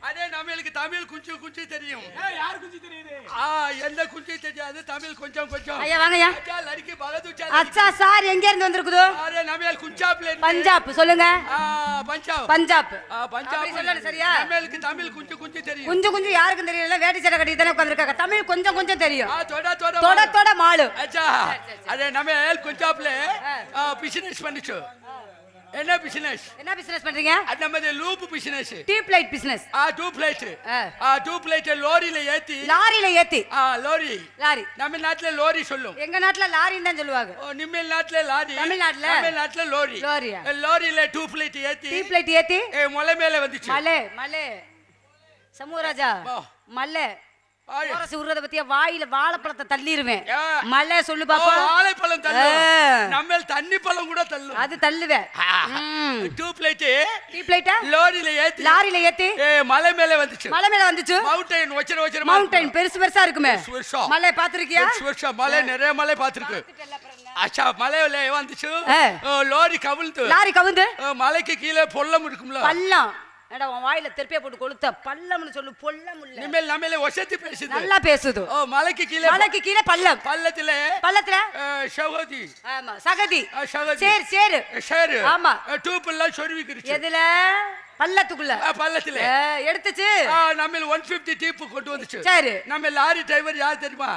அதே நம்மளுக்கு தமிழ் கொஞ்சம் கொஞ்சம் தெரியும். எந்த கொஞ்சம் தெரியாது, தமிழ் கொஞ்சம் கொஞ்சம். ஐயா வாங்கய்யா. லடிக்கு பகதூச்சா. அச்சா சார் எங்க இருந்து வந்திருக்குது? அரே நம்மளுக்கு குஞ்சாப்ல பஞ்சாப் சொல்லுங்க. பஞ்சாப். பஞ்சாப். பஞ்சாப் சொல்லணும் சரியா? நம்மளுக்கு தமிழ் கொஞ்சம் கொஞ்சம் தெரியும். கொஞ்சம் கொஞ்சம் யாருக்கும் தெரியல, வேட்டி சட்டை கட்டி தானே உட்கார்ந்திருக்காங்க. தமிழ் கொஞ்சம் கொஞ்சம் தெரியும். தொட தொட மாலு. அச்சா அரே நம்ம குஞ்சாப்ல பிசினஸ் பண்ணிச்சு. என்ன பிசினஸ்? என்ன பிசினஸ் பண்றீங்க? அது நம்ம loop business. Tube light business. Tube light லாரியில ஏத்தி. லாரி நம்ம நாட்டுல லாரி சொல்லும். எங்க நாட்டுல லாரின்னு தான் சொல்லுவாங்க. நம்ம நாட்டுல லாரி. தமிழ்நாட்டுல லாரி. லாரியில டியூப் லைட் ஏத்தி மலை மேல வந்துச்சு. மலை சமூகராஜா மலை ஓரசி உருறத பத்தியா வாயில வாழைப்பழத்தை தள்ளிடுவேன். மலை சொல்லு பாப்பா. வாழைப்பழம் தள்ளு. நம்ம தண்ணி பழம் கூட தள்ளு. அது தள்ளுவேன். டியூப் லைட் லாரியில ஏத்தி மலை மேல வந்துச்சு. மவுண்டன் வச்சர மவுண்டன் பெருசு பெருசா இருக்குமே. மலை பாத்திருக்கியா? மலை நிறைய மலை பாத்திருக்கு. அச்சா மலையில வந்துச்சு. லாரி கவுந்து மலைக்கு கீழே பொல்லம் இருக்கும்ல. பள்ளம் எடா உன் வாயில தெர்ப்பியா போட்டு கொளுத்த பள்ளம்னு சொல்லு. பொல்லம் இல்ல. நம்மள ஒசத்தி பேசுது. நல்லா பேசுது. மலைக்கு கீழே பள்ளம். பள்ளத்துல சகதி. ஆமா சகதி. சேர் ஆமா. டியூப் எல்லாம் சொருவிக்கிருச்சு. எதுல? பள்ளத்துல எடுத்துச்சு. நம்ம 150 டியூப் கொண்டு வந்துச்சு. சரி. நம்ம லாரி டிரைவர் யார் தெரியுமா?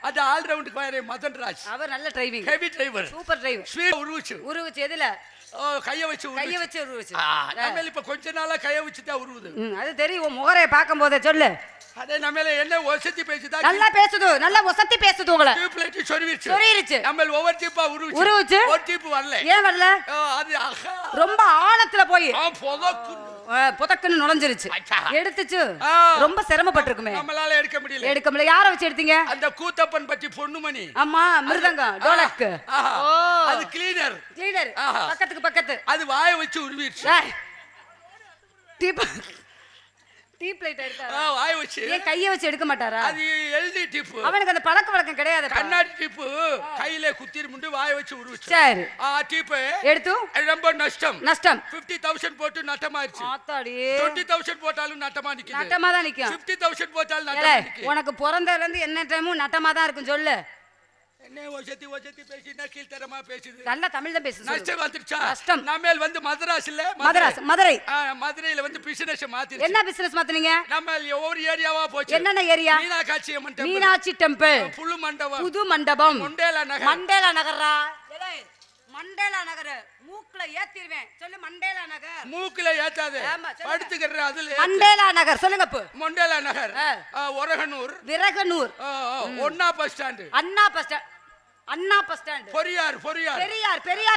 அது ஆல் ரவுண்ட் காரே மதன் ராஜ். அவர் நல்ல driving. Heavy driver. Super driver. Sweet உருவுச்சு. எதுல? கைய வச்சு உருவுச்சு. நம்ம இப்ப கொஞ்ச நாளா கைய வச்சு தான் உருவுது. அது தெரியும். உன் முகரை பார்க்கும் போதே சொல்லு. அதே நம்மள என்ன ஒசத்தி பேசுதா? நல்லா பேசுது. நல்லா ஒசத்தி பேசுது. உங்கள டியூப் லைட் சொருவிச்சு. நம்ம ஓவர் டியூப்பா உருவுச்சு. ஒரு டியூப் வரல. ஏன் வரல? அது ரொம்ப ஆழத்துல போய் புதக்குன்னு நுழைஞ்சிருச்சு. எடுத்துச்சு. ரொம்ப சிரமப்பட்டிருக்குமே. நம்மளால எடுக்க முடியல. யாரை வச்சு எடுத்தீங்க? அந்த கூத்தப்பன் பட்டி பொண்ணுமணி. ஆமா மிருதங்கம் டோலக். அது கிளீனர். பக்கத்து அது வாயை வச்சு உருவிடுச்சு. டீப் லைட் எடுத்தா வாயை வச்சு. ஏன் கையை வச்சு எடுக்க மாட்டாரா? அது எல்டி டிப். அவனுக்கு அந்த பழக்க வழக்கம் கிடையாது. கண்ணாடி டிப் கையில குத்திரு முண்டு வாயை வச்சு உருவிச்சு. சரி. டிப் எடுத்து ரொம்ப நஷ்டம். 50,000 போட்டு நட்டமாயிருச்சு. ஆத்தாடி 20,000 போட்டாலும் நட்டமா நிக்கும். நட்டமா தான் நிக்கும். 50,000 போட்டாலும் நட்டமா நிக்கும். உனக்கு பிறந்ததுல இருந்து என்ன டைமும் நட்டமா தான் இருக்கும். சொல்லு. என்ன ஒசத்தி பேசினா கீழ்த்தரமா பேசுது. நல்ல தமிழ் தான் பேசுது. நஷ்டம் வந்துருச்சா? நஷ்டம். நம்மேல் வந்து மதராஸ் இல்ல மதுரை. மதுரையில வந்து பிசினஸ் மாத்திருச்சு. என்ன பிசினஸ் மாத்துனீங்க? நம்ம ஒவ்வொரு ஏரியாவா போச்சு. என்னென்ன ஏரியா? மீனாட்சி டெம்பிள். புது மண்டபம். மண்டேலா நகரா. மண்டேலா நகர் மூக்குல ஏத்திடுவேன். சொல்லு மண்டேலா நகர். மூக்குல ஏத்தாத. படுத்துக்கற அதுல. மண்டேலா நகர் சொல்லுங்க. மண்டேலா நகர். விரகனூர். ஒண்ணா பஸ் ஸ்டாண்ட். அண்ணா பஸ் ஸ்டாண்ட். பெரியார்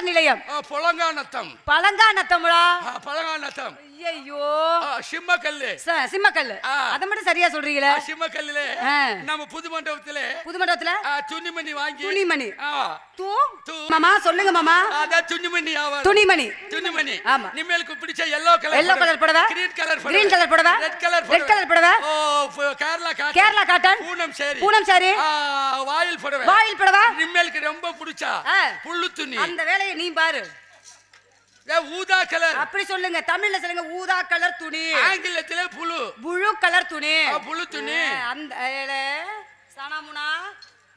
நிலையம். பழங்காநத்தம். ஐயோ சிம்மக்கல்லு. அத மட்டும் சரியா சொல்றீங்களே. சிம்மக்கல்லுல நம்ம புது மண்டபத்துல துணிமணி வாங்கி. மாமா சொல்லுங்க மாமா. அத துணிமணி. ஆமா. நிம்மலுக்கு பிடிச்ச yellow கலர் புடவை. green கலர் புடவை. red கலர் புடவை. கேரளா காட்டன். பூனம் சாரி. வாயில் புடவை. நிம்மலுக்கு ரொம்ப பிடிச்சா புல்லு துணி. அந்த வேலையை நீ பாரு. ஊதா கலர். அப்படி சொல்லுங்க. தமிழ்ல சொல்லுங்க. ஊதா கலர் துணி. ஆங்கிலத்திலே புளு கலர் துணி. அந்த சனமுனா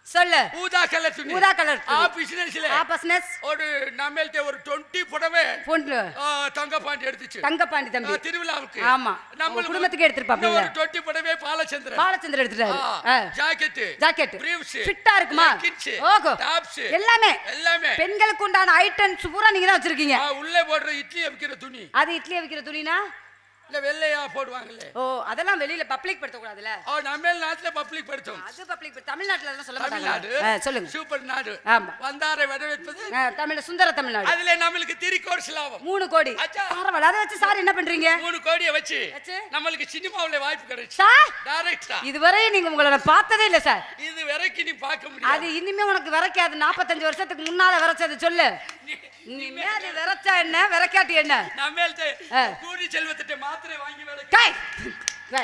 சொல்லு. ஊதா கலர் துணி. பிசினஸ் ஒரு நம்மள்ட்ட ஒரு 20 புடவை தங்கபாண்டி எடுத்துச்சு. தங்கபாண்டி தம்பி திருவிழாவுக்கு. ஆமா நம்ம குடும்பத்துக்கு எடுத்துப்பாங்க. ஒரு 20 புடவை பாலச்சந்திரன் எடுத்துட்டாரு. ஜாக்கெட் பிரீவ்ஸ் ஃபிட்டா இருக்குமா? ஓகோ டாப்ஸ் எல்லாமே பெண்களுக்கு உண்டான ஐட்டம்ஸ் பூரா நீங்க தான் வச்சிருக்கீங்க. உள்ளே போடுற இட்லி அவிக்கிற துணி. அது இட்லி அவிக்கிற துணினா இல்ல வெள்ளையா போடுவாங்களே. ஓ அதெல்லாம் வெளியில பப்ளிக் படுத்த கூடாதுல. ஓ நம்ம நாட்டுல பப்ளிக் படுத்தும். அது பப்ளிக் தமிழ்நாட்டுல அதெல்லாம் சொல்ல மாட்டாங்க. தமிழ்நாடு சொல்லுங்க. சூப்பர் நாடு. ஆமா. வந்தாரை வரவேற்பது தமிழ் சுந்தர தமிழ்நாடு. அதுல நம்மளுக்கு 3 கோடி லாபம். 3 கோடி. பரவாயில்ல. அதை வச்சு சார் என்ன பண்றீங்க? 3 கோடியை வச்சு நம்மளுக்கு சினிமாவுல வாய்ப்பு கிடைச்சு. சார் டைரக்டரா இதுவரை நீங்க உங்களை பார்த்ததே இல்ல சார். இது வரைக்கும் நீ பார்க்க முடியாது. அது இனிமே உனக்கு விரைக்காது. 45 வருஷத்துக்கு முன்னால விரைச்சது சொல்லு. இனிமே அது விரைச்சா என்ன விரைக்காட்டி என்ன? நம்மள்ட்ட கூடி செல்வத்திட்ட மாத்திரை வாங்கி வேலை.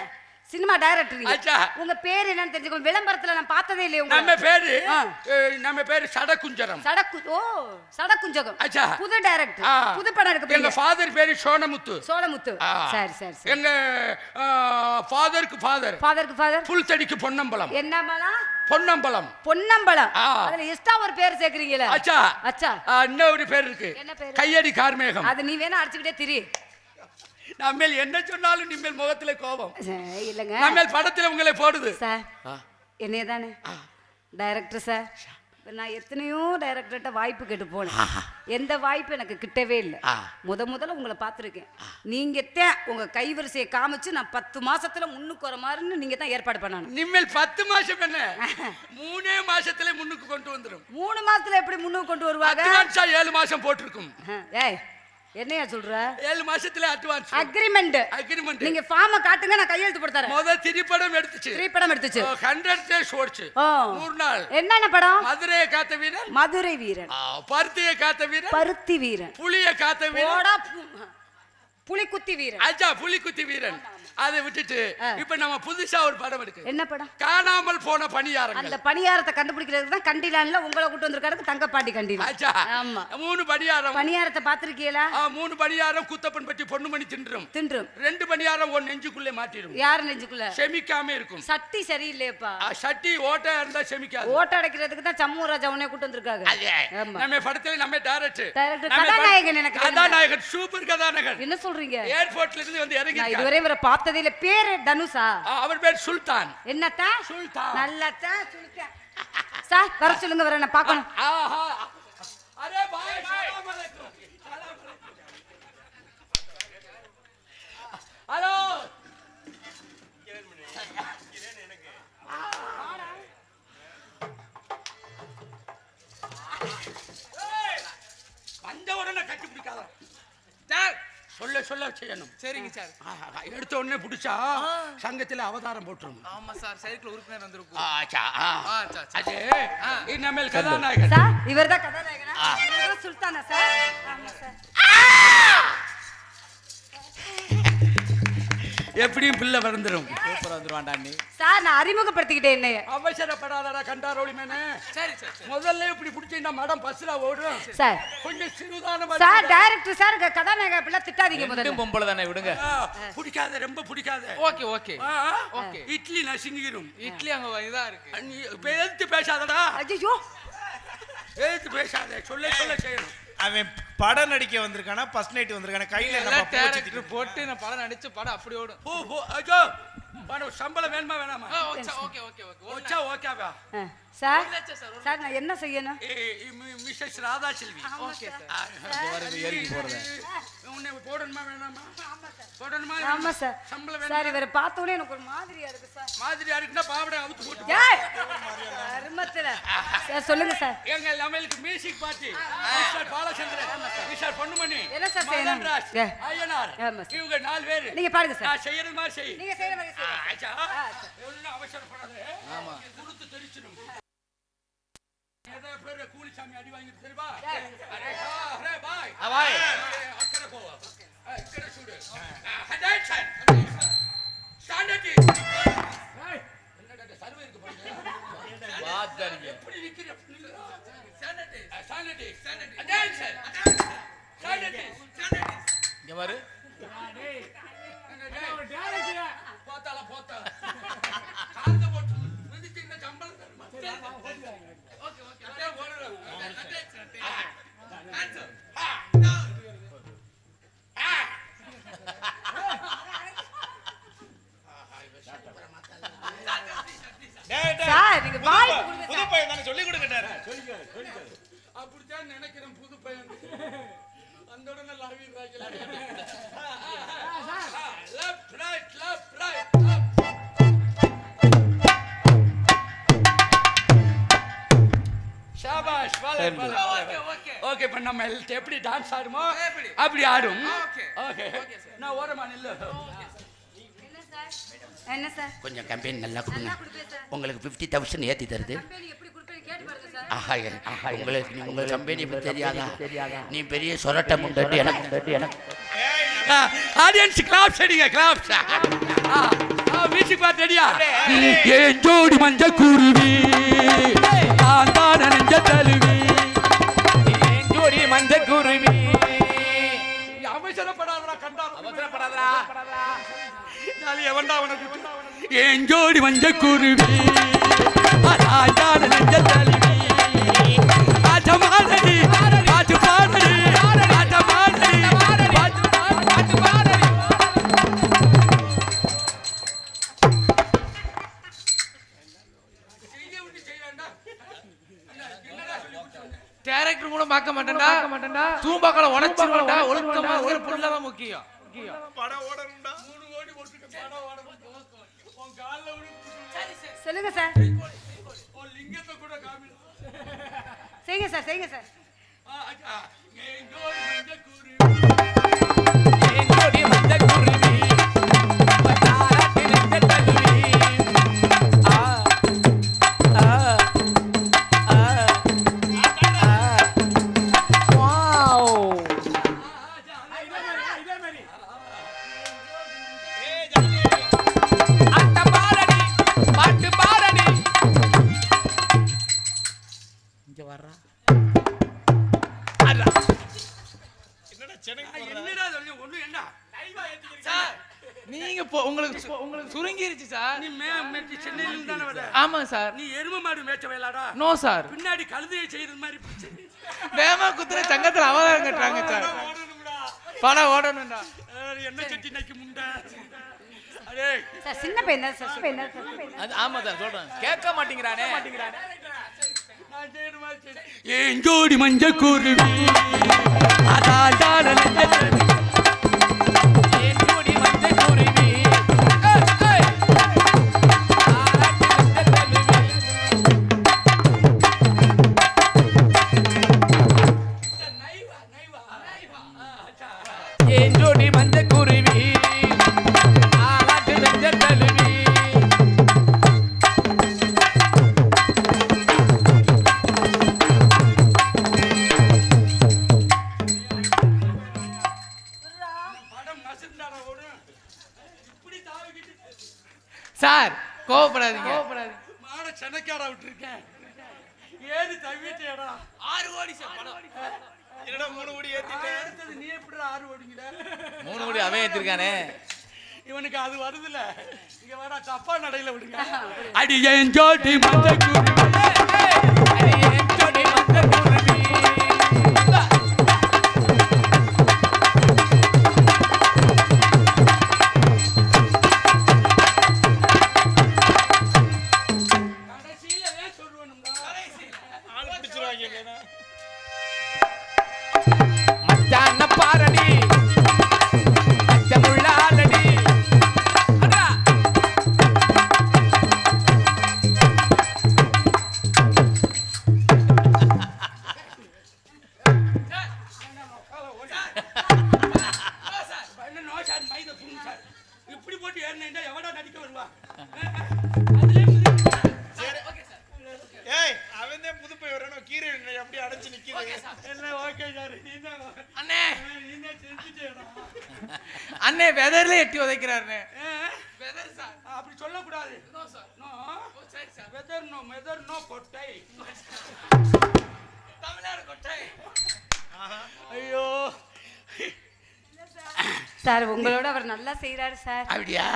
சினிமா டைரக்டர் உங்க பேர் என்னன்னு தெரிஞ்சுக்கோ. விளம்பரத்துல நான் பார்த்ததே இல்லையே. நம்ம பேரு சடகுஞ்சரம். ஓ சடகுஞ்சகம். புது டைரக்டர். புது படம் எடுக்க போறீங்க. எங்க ஃாதர் பேரு சோனமுத்து. சரி சரி சரி. எங்க ஃாதருக்கு ஃாதர் புல் தடிக்கு பொன்னம்பலம். என்னம்பலம்? பொன்னம்பலம். அதுல எக்ஸ்ட்ரா ஒரு பேர் சேர்க்கறீங்களே. இன்னொரு பேர் இருக்கு. கையடி கார்மேகம். அது நீ வேணா அடிச்சுக்கிட்டே திரி. நம்ம என்ன சொன்னாலும் நிம்மேல் முகத்துல கோபம் இல்லங்க. நம்ம படத்துல உங்களை போடுது சார். என்னைய தானே டைரக்டர் சார். நான் எத்தனையோ டைரக்டர்கிட்ட வாய்ப்பு கேட்டு போனேன். எந்த வாய்ப்பு எனக்கு கிட்டவே இல்லை. முதல்ல உங்களை பார்த்துருக்கேன். நீங்க தான் உங்க கைவரிசையை காமிச்சு நான் 10 மாசத்துல முன்னுக்கு வர மாதிரின்னு நீங்க தான் ஏற்பாடு பண்ணணும். நிம்மேல் 10 மாசம் என்ன 3 மாசத்துல முன்னுக்கு கொண்டு வந்துரும். 3 மாசத்துல எப்படி முன்னுக்கு கொண்டு வருவாங்க? அட்வான்ஸா 7 மாசம் போட்டுருக்கும். ஏய் என்னையா சொல்ற? 7 மாசத்துல அட்வான்ஸ் அக்ரிமெண்ட். நீங்க ஃபார்ம் காட்டுங்க நான் கையெழுத்து போட்டு தரேன். முத 3 படம் எடுத்துச்சு. 3 படம் எடுத்துச்சு. 100 டேஸ் ஓடுச்சு. 100 நாள். என்னென்ன படம்? மதுரையை காத்த வீரன். மதுரை வீரன். பருத்தியை காத்த வீரன். பருத்தி வீரன். புலியை காத்த வீரன். புலிக்குத்தி வீரன். புலிக்குத்தி வீரன். அதை விட்டுட்டு இப்ப நம்ம புதுசா ஒரு படம் எடுக்கு. என்ன படம்? காணாமல் போன பணியாரங்கள். அந்த பணியாரத்தை கண்டுபிடிக்கிறதுக்கு தான் கண்டிலான்ல உங்களை கூட்டி வந்திருக்காரு தங்கப்பாண்டி கண்டிலா. ஆமா 3 பணியாரத்தை பாத்திருக்கீங்களா? 3 பணியாரம் குத்தப்பன் பட்டி பொண்ணுமணி தின்றும் 2 பணியாரம் ஒரு நெஞ்சுக்குள்ளே மாட்டிடும். யார் நெஞ்சுக்குள்ள? செமிக்காம இருக்கும். சட்டி சரியில்லையப்பா. சட்டி ஓட்டை இருந்தா செமிக்காது. ஓட்டை அடைக்கிறதுக்கு தான் சம்மு ராஜா உன்னை கூட்டி வந்திருக்காங்க. நம்ம படத்துல நம்ம டைரக்டர் கதாநாயகன். எனக்கு கதாநாயகன் சூப்பர் கதாநாயகன். என்ன சொல்றீங்க? ஏர்போர்ட்ல இருந்து வந்து இறங்கி இதுவரை இவரை பார்த்ததில்ல. பேரு தனுஷா? அவர் பேர் சுல்தான். என்னத்தா? சுல்தான். நல்லத்தா சுல்தான். சார் வர சொல்லுங்க, வர நான் பார்க்கணும். அரே பாய் சலாம் அலைக்கும். ஹலோ வந்த உடனே கட்டி பிடிக்காத சார். சொல்ல செய்யணும். சரிங்க சார். எடுத்த உடனே பிடிச்சா சங்கத்துல அவதாரம் போட்டுரும். ஆமா சார். சைக்கிள் உறுப்பினர் வந்திருக்கும். இனிமேல் கதாநாயகன் சார். இவர்தான் கதாநாயகனா? சுல்தானா சார்? ஆமா சார். எப்படியும் பிள்ளை வந்துரும். சூப்பரா வந்துருவான்டா நீ. சார் நான் அறிமுகப்படுத்திக்கிட்டேன் என்னைய. அவசரப்படாதடா கண்டாரோளி மேனே. சரி முதல்ல இப்படி பிடிச்சா மேடம் பஸ்ல ஓடும். சார் கொஞ்சம் சிறுதானமா. சார் டைரக்டர் சார் கதாநாயக பிள்ளை திட்டாதீங்க முதல்ல. பொம்பளை தானே விடுங்க. பிடிக்காத ரொம்ப பிடிக்காத. Okay okay okay. இட்லி நசிங்கிரும். இட்லி அங்க இதா இருக்கு. நீ எழுத்து பேசாதடா. ஐயோ எழுத்து பேசாத. சொல்ல செய்யணும். அவன் படம் நடிக்க வந்திருக்கானா ஃபர்ஸ்ட் நைட் வந்திருக்கானா? கையில நம்ம டைரக்டர் போட்டு நான் படம் நடிச்சு படம் அப்படி ஓடும். ஐயோ படம் சம்பளம் வேணுமா வேணாமா? ஓகே ஓகே ஓகே ஓகேவா சார்? சார் நான் என்ன செய்யணும்? Missus Radha Selvi. Okay sir. ஏறிக்கு போறதா? உன்னை போடணுமா வேணாமா? போடணுமா? ஆமா சார். சம்பளம் வேணும். சார் இவரை பார்த்த உடனே எனக்கு ஒரு மாதிரியா இருக்கு சார். மாதிரியா இருக்குன்னா பாவடை அவுத்து போட்டு. ஏய் அருமத்துல. சார் சொல்லுங்க சார். எங்க நம்மளுக்கு music party mister Balachandran, mister Ponnumani, என்ன சார் செய்யணும்? ஐயனார், இவங்க 4 பேர். நீங்க பாருங்க சார். நான் செய்யறது மாதிரி செய். நீங்க செய்யற மாதிரி செய்யுங்க. ஆச்சா ஒண்ணு அவசரப்படாத. ஆமா குடுத்து தெரிச்சிடும். ஏதோ பேரு கூலிசாமி அடி வாங்கிட்டு தெரியுமா? அரே பாய் பாய் அக்கறை போ. இக்கறை சுடு. ஹடாச்சன் ஸ்டாண்டர்ட். ஏய் என்னடா சர்வே இருக்கு பாருங்க. பாத் கரிங்க. எப்படி நிக்கிற? ஸ்டாண்டர்ட் ஸ்டாண்டர்ட் ஹடாச்சன் ஸ்டாண்டர்ட் இங்க பாரு. டேய் டேய் போத்தால போத்தா. காந்த போட்டு நிதிக்கு இந்த சம்பளம் தருமா? ஓகே ஓகே அப்படியே ஓடுறோம். ஆன்சர் சார் நீங்க வாய்ப்பு கொடுங்க. புது பையன் தானே சொல்லி கொடுங்கட்டாரு. அப்படிதான் நினைக்கிறேன். புது பையன் அந்த உடனே லாவி ராஜல left, right, left, right. ஷாபாஷ் ஓகே இப்ப நம்ம எப்படி டான்ஸ் ஆடுமோ அப்படி ஆடும் ஓகே நான் ஓரமா நில்லு என்ன சார் கொஞ்சம் கம்பெனி நல்லா கொடுங்க உங்களுக்கு 50,000 ஏத்தி தருது உங்களுக்கு உங்க கம்பெனி தெரியாதா நீ பெரிய சொரட்ட முண்டட்டு எனக்கு ஆடியன்ஸ் கிளாப்ஸ் அடிங்க கிளாப்ஸ் மியூசிக் பார்த்து ரெடியா ஏன் ஜோடி மஞ்ச குருவி நான் தான் நெஞ்ச தழுவி ஏன் ஜோடி மஞ்ச குருவி அவசரப்படாதடா கண்டா அவசரப்படாதடா நாளை எவன்டா உனக்கு ஏன் ஜோடி மஞ்ச குருவி நான் தான் நெஞ்ச தழுவி ஆட்டமாடி பாட்டு பாடி ஆட்டமாடி பாட்டு பாடி டைரக்டர் கூட பார்க்க மாட்டேன்டா தூம்பாக்கல உடைச்சிருவான்டா ஒழுக்கமா ஒரு புள்ள தான் முக்கியம் படம் ஓடணும்டா சொல்லுங்க சார் செய்யுங்க சார் செய்யுங்க சார் நீங்க உங்களுக்கு சுருங்கிருச்சு சார் நீ சென்னையில இருந்து தானே வர ஆமாங்க சார் நீ எருமை மாடு மேய்ச்ச வேலாடா நோ சார் பின்னாடி கழுதையை செய்யறது மாதிரி வேமா குத்துற சங்கத்துல அவதாரம் கட்டுறாங்க சார் படம் ஓடணும்டா என்ன சட்டி நக்கி முண்டை அடே சார் சின்ன பையன் தான் சார் பையன் அது ஆமா சார் சொல்றேன் கேட்க மாட்டேங்கிறானே ஏன் ஜோடி மஞ்ச குருவி அதான் ஏன் ஜோடி மஞ்ச குருவி ஏன் ஜோடி மஞ்ச குருவி ஆலாட்டு நெஞ்ச தழுவி சார் கோவப்படாதீங்க மாட சென்னைக்காரா விட்டுருக்கேன் ஏறி தவிட்டேடா 6 கோடி சார் படம் என்னடா 3 கோடி ஏத்திட்டேன் அடுத்தது நீ எப்படி 6 கோடிங்கட 3 கோடி அவன் ஏத்திருக்கானே இவனுக்கு அது வருதுல இங்க வேற தப்பா நடையில விடுங்க அடி ஏன் ஜோடி மஞ்ச குருவி அடி ஏன் ஜோடி மஞ்ச குருவி மச்சான பாரடி அச்சமுள்ள ஆலடி அடா இப்படி போட்டு ஏறினா எவடா நடிக்க வருவா ஏய் அவன்தே புதுப்பை வரணும் கீரை அப்படியே அடைச்சு நிக்குது என்ன ஓகே சார் அண்ணே நீங்க செஞ்சுட்டேடா அண்ணே வெதர்ல எட்டி உதைக்கிறாருண்ணே வெதர் சார் அப்படி சொல்ல கூடாது நோ சார் நோ சரி சார் வெதர் நோ மெதர் நோ கொட்டை தமிழ்நாடு கொட்டை ஐயோ சார் உங்களோட அவர் நல்லா செய்யறாரு சார் அப்படியா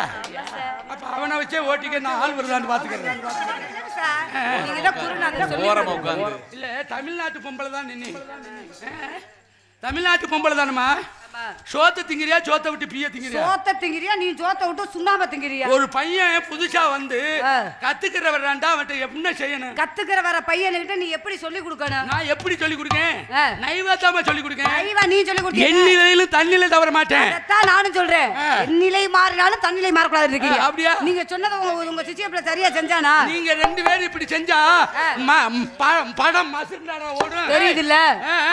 சார் அப்ப அவனை வச்சே ஓட்டிக்க நான் ஆள் வருதான்னு பாத்துக்கிறேன் சார் நீங்க தான் குருநாதர் சொல்லி இல்ல தமிழ்நாட்டு பொம்பளை தான் நின்னு தமிழ்நாட்டு பொம்பளை தானம்மா சோத்த திங்கிறியா சோத்த விட்டு பிய திங்கிறியா? சோத்த திங்கிறியா நீ சோத்த விட்டு சுண்ணாம்பு திங்கிறியா? ஒரு பையன் புதுசா வந்து கத்துக்கிறவராண்டா அவன்கிட்ட என்ன செய்யணும்? கத்துக்கிற வர பையனுக்கிட்ட நீ எப்படி சொல்லி கொடுக்கணும்? நான் எப்படி சொல்லி கொடுக்கேன்? நைவாத்தாம சொல்லி கொடுக்கேன். நைவா நீ சொல்லி கொடுக்க. எண்ணிலையிலும் தண்ணில தவற மாட்டேன். அதான் நானும் சொல்றேன். எண்ணிலை மாறினாலும் தண்ணிலை மாறக்கூடாது இருக்கீங்க. அப்படியா? நீங்க சொன்னது உங்க சிச்சியப்பல சரியா செஞ்சானா? நீங்க ரெண்டு பேரும் இப்படி செஞ்சா படம் மசுறாடா ஓடும். தெரியுது இல்ல?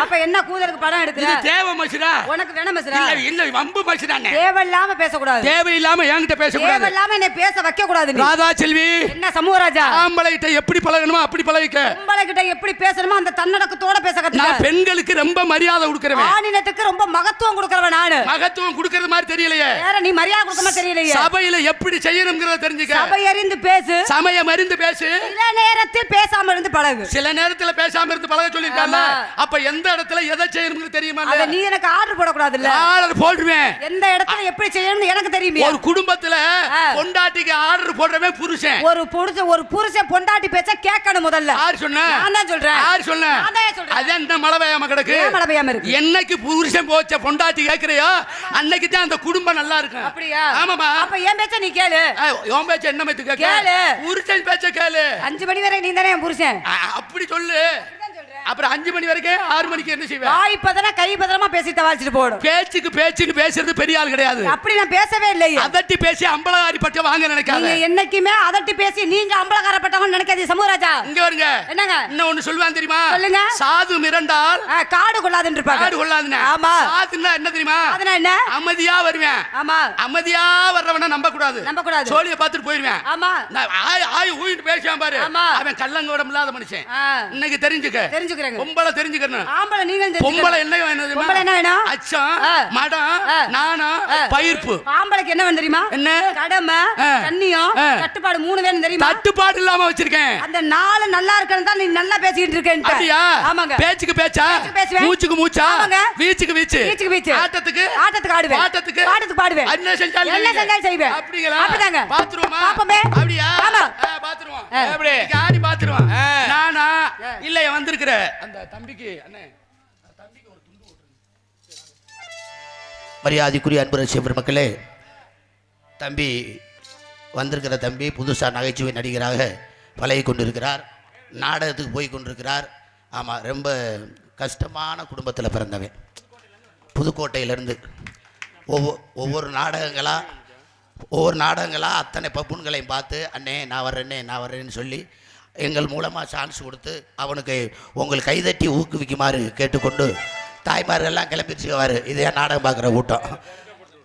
அப்ப என்ன கூதருக்கு படம் எடுக்குற? இது தேவ மசுரா. உனக்கு வேண மசுரா? இல்ல வம்பு மசுறானே. தேவையில்லாம பேசக்கூடாது. தேவையில்லாம என்கிட்ட பேசக்கூடாது. தேவையில்லாம என்ன பேச வைக்க கூடாது நீ. ராதா செல்வி. என்ன சமூகராஜா? ஆம்பளைகிட்ட எப்படி பழகணுமோ அப்படி பழகிக்க. ஆம்பளைகிட்ட எப்படி பேசணுமோ அந்த தன்னடக்கத்தோட பேச கத்துக்க. நான் பெண்களுக்கு ரொம்ப மரியாதை கொடுக்கறவன். ஆணினத்துக்கு ரொம்ப மகத்துவம் கொடுக்கறவன் நானு. மகத்துவம் கொடுக்கறது மாதிரி தெரியலையே. வேற நீ மரியாதை கொடுக்க மாதிரி தெரியலையே. சபையில எப்படி செய்யணும்ங்கறத தெரிஞ்சுக்க. சபை அறிந்து பேசு. சமயம் அறிந்து பேசு. சில நேரத்தில் பேசாம இருந்து பழகு. சில நேரத்துல பேசாம இருந்து பழக சொல்லிருக்காங்க. அப்ப எந்த இடத்துல எதை செய்யணும்னு தெரியுமா? அத நீ எனக்கு ஆர்டர் போட கூடாது இல்ல? ஆர்டர் போடுவேன். எந்த இடத்துல எப்படி செய்யணும்னு எனக்கு தெரியுமே. ஒரு குடும்பத்துல பொண்டாட்டிக்கு ஆர்டர் போடுறவன் புருஷன். ஒரு புருஷன் பொண்டாட்டி பேச்ச கேட்கணும் முதல்ல. யார் சொன்னா? நான் தான் சொல்றேன். யார் சொன்னா? நான் தான் சொல்றேன். அதான் இந்த மழை பெய்யாம கிடக்கு. மழை பெய்யாம இருக்கு. என்னைக்கு புருஷன் போச்ச பொண்டாட்டி கேக்குறியோ அன்னைக்கு தான் அந்த குடும்பம் நல்லா இருக்கும். அப்படியா? ஆமாமா. அப்ப என் பேச்ச நீ கேளு. உன் பேச்ச என்ன மேத்து கேளு. புருஷன் பேச்ச கேளு. 5 மணி வரை நீ தானே என் புருஷன். அப்படி சொல்லு. அப்புறம் 5 மணி வரைக்கும் 6 மணிக்கு என்ன செய்வேன்? வாய் பதன கை பதனமா பேசி தவாச்சிட்டு போடும். பேச்சுக்கு பேச்சுன்னு பேசுறது பெரிய ஆள் கிடையாது. அப்படி நான் பேசவே இல்லையே. அதட்டி பேசி அம்பலகாரி பட்ட வாங்க நினைக்காத. நீங்க என்னைக்குமே அதட்டி பேசி நீங்க அம்பலகார பட்டவங்க நினைக்காதீங்க சமூகராஜா. இங்க வருங்க. என்னங்க? இன்னும் ஒன்னு சொல்லுவான் தெரியுமா? சொல்லுங்க. சாது மிரண்டால் காடு கொள்ளாதுன்னு இருப்பாங்க. காடு கொள்ளாதுன்னு. ஆமா. சாதுன்னா என்ன தெரியுமா? அதனா என்ன? அமைதியா வருவேன். ஆமா. அமைதியா வர்றவன நம்ப கூடாது. நம்ப கூடாது. சோழிய பாத்துட்டு போயிடுவேன். ஆமா. நான் ஆய் ஊயிட்டு பேசுவான் பாரு. அவன் கல்லங்கோடம் இல்லாத மனுஷன். இன்னைக்கு தெரிஞ்சுக்கிறேங்க. பொம்பளை தெரிஞ்சுக்கணும். ஆம்பளை நீங்க தெரிஞ்சுக்கணும். பொம்பளை என்ன வேணும் தெரியுமா? பொம்பளை என்ன வேணும்? அச்சம், மடம், நாணம், பயிர்ப்பு. ஆம்பளைக்கு என்ன வேணும் தெரியுமா? என்ன? கடமை, கண்ணியம், கட்டுப்பாடு 3 வேணும் தெரியுமா? கட்டுப்பாடு இல்லாம வச்சிருக்கேன். அந்த 4 நல்லா இருக்கணும் தான் நீ நல்லா பேசிட்டு இருக்கேன்ட்ட. அப்படியா? ஆமாங்க. பேச்சுக்கு பேச்சா? மூச்சுக்கு மூச்சா? வீச்சுக்கு வீச்சு. வீச்சுக்கு வீச்சு. ஆட்டத்துக்கு ஆடுவேன். பாட்டுக்கு பாடுவேன். என்ன செஞ்சாலும் செய்வேன். அப்படிங்களா? அப்படிதாங்க. பாத்துருவோமா? பாப்பமே. அப்படியா? ஆமா. பாத்துருவோம். எப்படி? ஆடி பாத்துருவோம். நானா இல்ல வந்திருக்கிற அந்த தம்பிக்கு அண்ணே தம்பிக்கு ஒரு துண்டு போட்டுருங்க. மரியாதைக்குரிய அன்பு ரசிகர் மக்களே, தம்பி வந்திருக்கிற தம்பி புதுசாக நகைச்சுவை நடிகராக பழகி கொண்டிருக்கிறார். நாடகத்துக்கு போய் கொண்டிருக்கிறார். ஆமாம், ரொம்ப கஷ்டமான குடும்பத்தில் பிறந்தவன். புதுக்கோட்டையிலேருந்து ஒவ்வொரு நாடகங்களாக அத்தனை பப்புன்களையும் பார்த்து அண்ணே நான் வர்றேன்னு சொல்லி எங்கள் மூலமாக சான்ஸ் கொடுத்து அவனுக்கு உங்கள் கைதட்டி ஊக்குவிக்குமாறு கேட்டுக்கொண்டு தாய்மாரெல்லாம் கிளம்பிச்சுக்குவார். இதே நாடகம் பார்க்குற கூட்டம்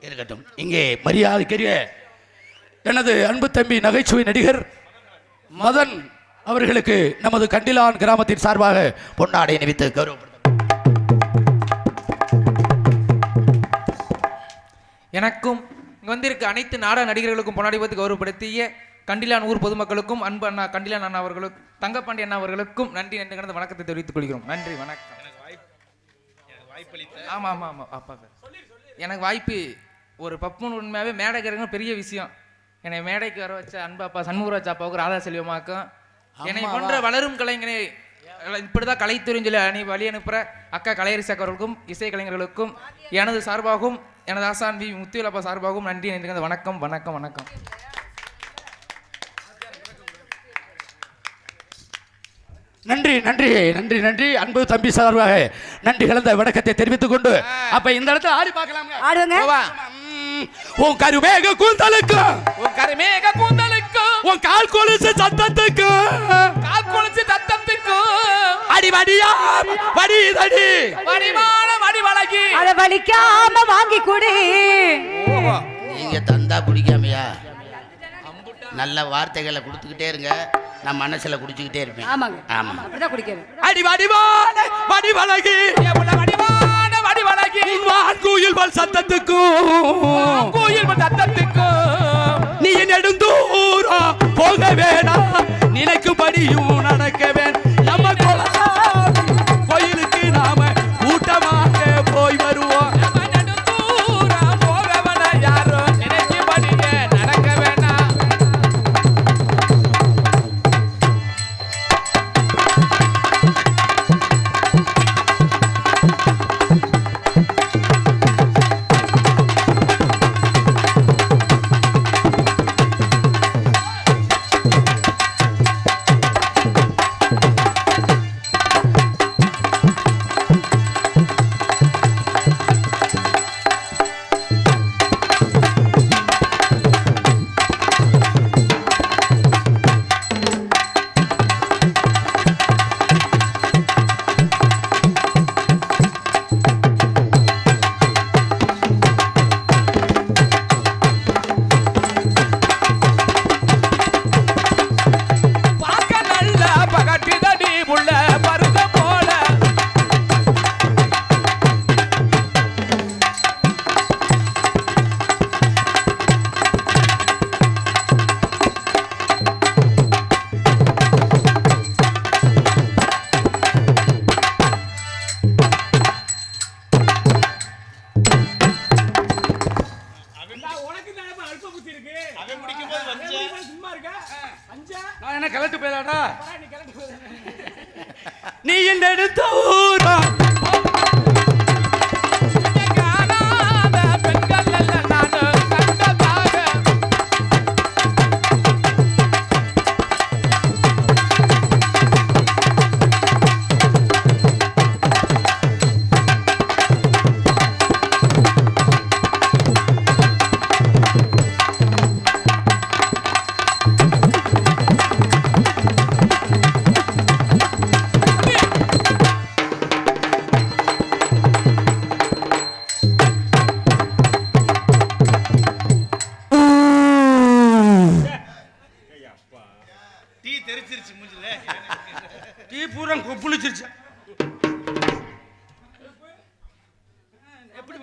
இருக்கட்டும். இங்கே மரியாதைக்குரிய எனது அன்பு தம்பி நகைச்சுவை நடிகர் மதன் அவர்களுக்கு நமது கண்டிலான் கிராமத்தின் சார்பாக பொன்னாடை அணிவித்து கௌரவப்படுத்த எனக்கும் இங்கே வந்திருக்க அனைத்து நாடக நடிகர்களுக்கும் பொன்னாடை வைத்து கௌரவப்படுத்திய கண்டிலான் ஊர் பொதுமக்களுக்கும் அன்பு அண்ணா கண்டிலான் அண்ணா அவர்களுக்கும் தங்கப்பாண்டி அண்ணா அவர்களுக்கும் நன்றி கடந்த வணக்கத்தை தெரிவித்துக் கொள்கிறோம். நன்றி, வணக்கம். ஆமாம் ஆமாம் ஆமாம் அப்பா எனக்கு வாய்ப்பு ஒரு பப்புன்னு உண்மையாகவே மேடைக்கிறவங்க பெரிய விஷயம். என்னை மேடைக்கு வர வச்ச அன்பு அப்பா சண்முகராஜ் அப்பாவுக்கு ராதா செல்வமாக்கும் என்னை போன்ற வளரும் கலைஞனை இப்படிதான் கலைத்துறைன்னு சொல்லி வழி அனுப்புகிற அக்கா கலையரசி அவர்களுக்கும் இசை கலைஞர்களுக்கும் எனது சார்பாகவும் எனது ஆசான் வி முத்துவேலப்பா சார்பாகவும் நன்றி கடந்த வணக்கம் வணக்கம் வணக்கம். நன்றி நன்றி நன்றி நன்றி அன்பு தம்பி சார்பாக நன்றி கலந்த வணக்கத்தை தெரிவித்துக் கொண்டு அப்ப இந்த இடத்துல ஆடி பார்க்கலாம். ஆடுங்க. உன் கருமேக கூந்தலுக்கும் உன் கால் கொலுசு சத்தத்துக்கும் அடிவடியா வடிதடி வடிவான வடிவழகி அத வலிக்காம வாங்கி குடி. நீங்க தந்தா குடிக்காமையா? நல்ல வார்த்தைகளை கொடுத்துக்கிட்டே இருங்க, நான் மனசுல குடிச்சுக்கிட்டே இருப்பேன். ஆமாங்க. ஆமா, அப்படிதான் குடிக்கிறேன். அடிவடிவான வடிவழகி வடிவான வடிவழகி வான்கூயில் வல் சத்தத்துக்கும் நீ நெடுந்தூரம் போக வேணாம், நினைக்கும்படியும் நடக்க வேண்டாம். நம்ம கோயிலுக்கு நாம கூட்டமாக போய் வருவோம்.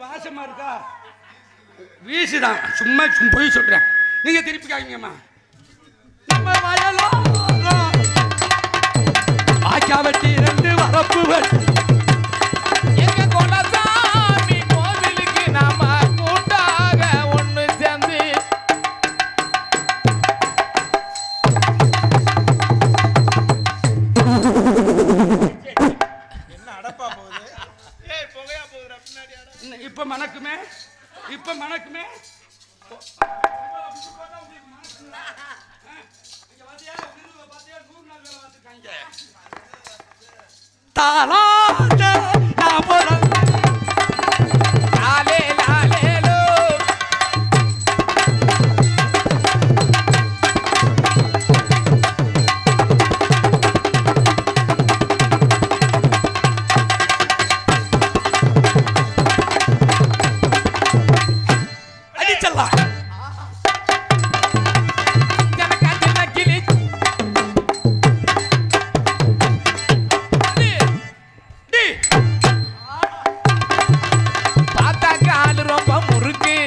வாசமா இருக்கா? வீசுதான், சும்மா போய் சொல்றேன். நீங்க திருப்பி காய்ங்கம்மா. நம்ம வயலோ வாய்க்காவட்டி 2 வரப்பு எங்க குலசாமி கோவிலுக்கு நாம கூட்டாக ஒண்ணு சேர்ந்து என்ன அடப்பா போகுது? ஏய் புகையா போகுதுடா பின்னாடி அட. இப்ப மணக்குமே, இப்ப மணக்குமே. தாலாட்ட நான் போறேன். லாலே லாலேலோ அடிச்சலாம். ஜனகா ஜனகிலி டி பார்த்தாக்க ஆளு ரொம்ப முறுக்கு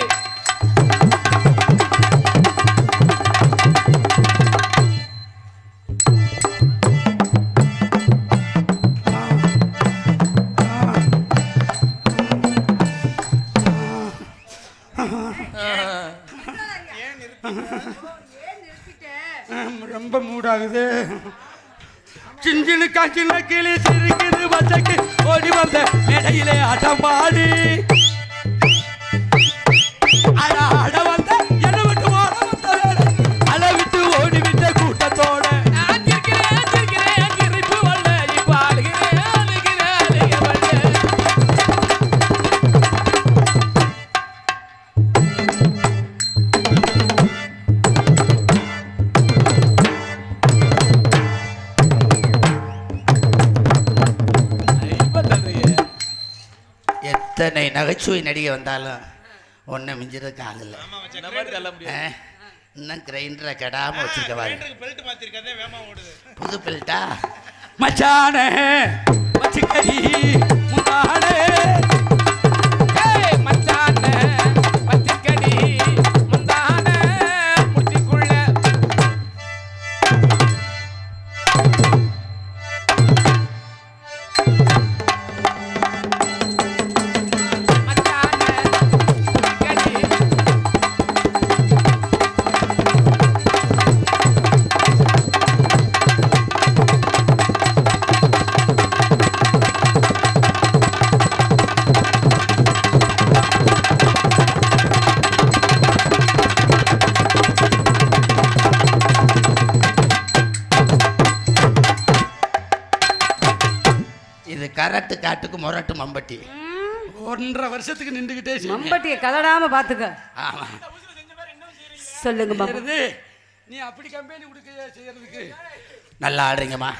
ரொம்ப மூடாகுது. சிஞ்சிலுக்கா சின்ன கிளி சிரிக்குது வச்சக்கு ஓடி வந்த மேடையிலே அடமாடி அட வந்த என்னை விட்டு ஓட வந்த அலை விட்டு ஓடி விட்ட கூட்டத்தோட நான் சிரிக்கிறேன் சிரிக்கிறேன் சிரிப்பு வரல இப்ப அழுகிறேன் அழுகிறேன் அழுக வரல எத்தனை நகைச்சுவை நடிகை வந்தாலும் ஒன்றை மிஞ்சிறதுக்கு ஆள் இல்லை. இன்னும் கிரைண்டரை கெடாமல் வச்சிருக்க பாரு. பெல்ட் மாத்திருக்கதே வேமா ஓடுது. புது பெல்ட்டா? மச்சானே வச்சுக்கடி முந்தானே ஏய் மச்சானே பத்திக்கடி முந்தானே முட்டிக்குள்ள மச்சானே பத்திக்கடி இது கரட்டு காட்டுக்கு முரட்டு மம்பட்டி. 1.5 வருஷத்துக்கு நின்றுகிட்டே மம்பட்டியை கதடாம பாத்துக்க. ஆமா. சொல்லுங்க மாமா. செய்யறது. நீ அப்படி கம்பெனி கொடுக்க செய்யறதுக்கு நல்லா ஆடுறீங்கம்மா,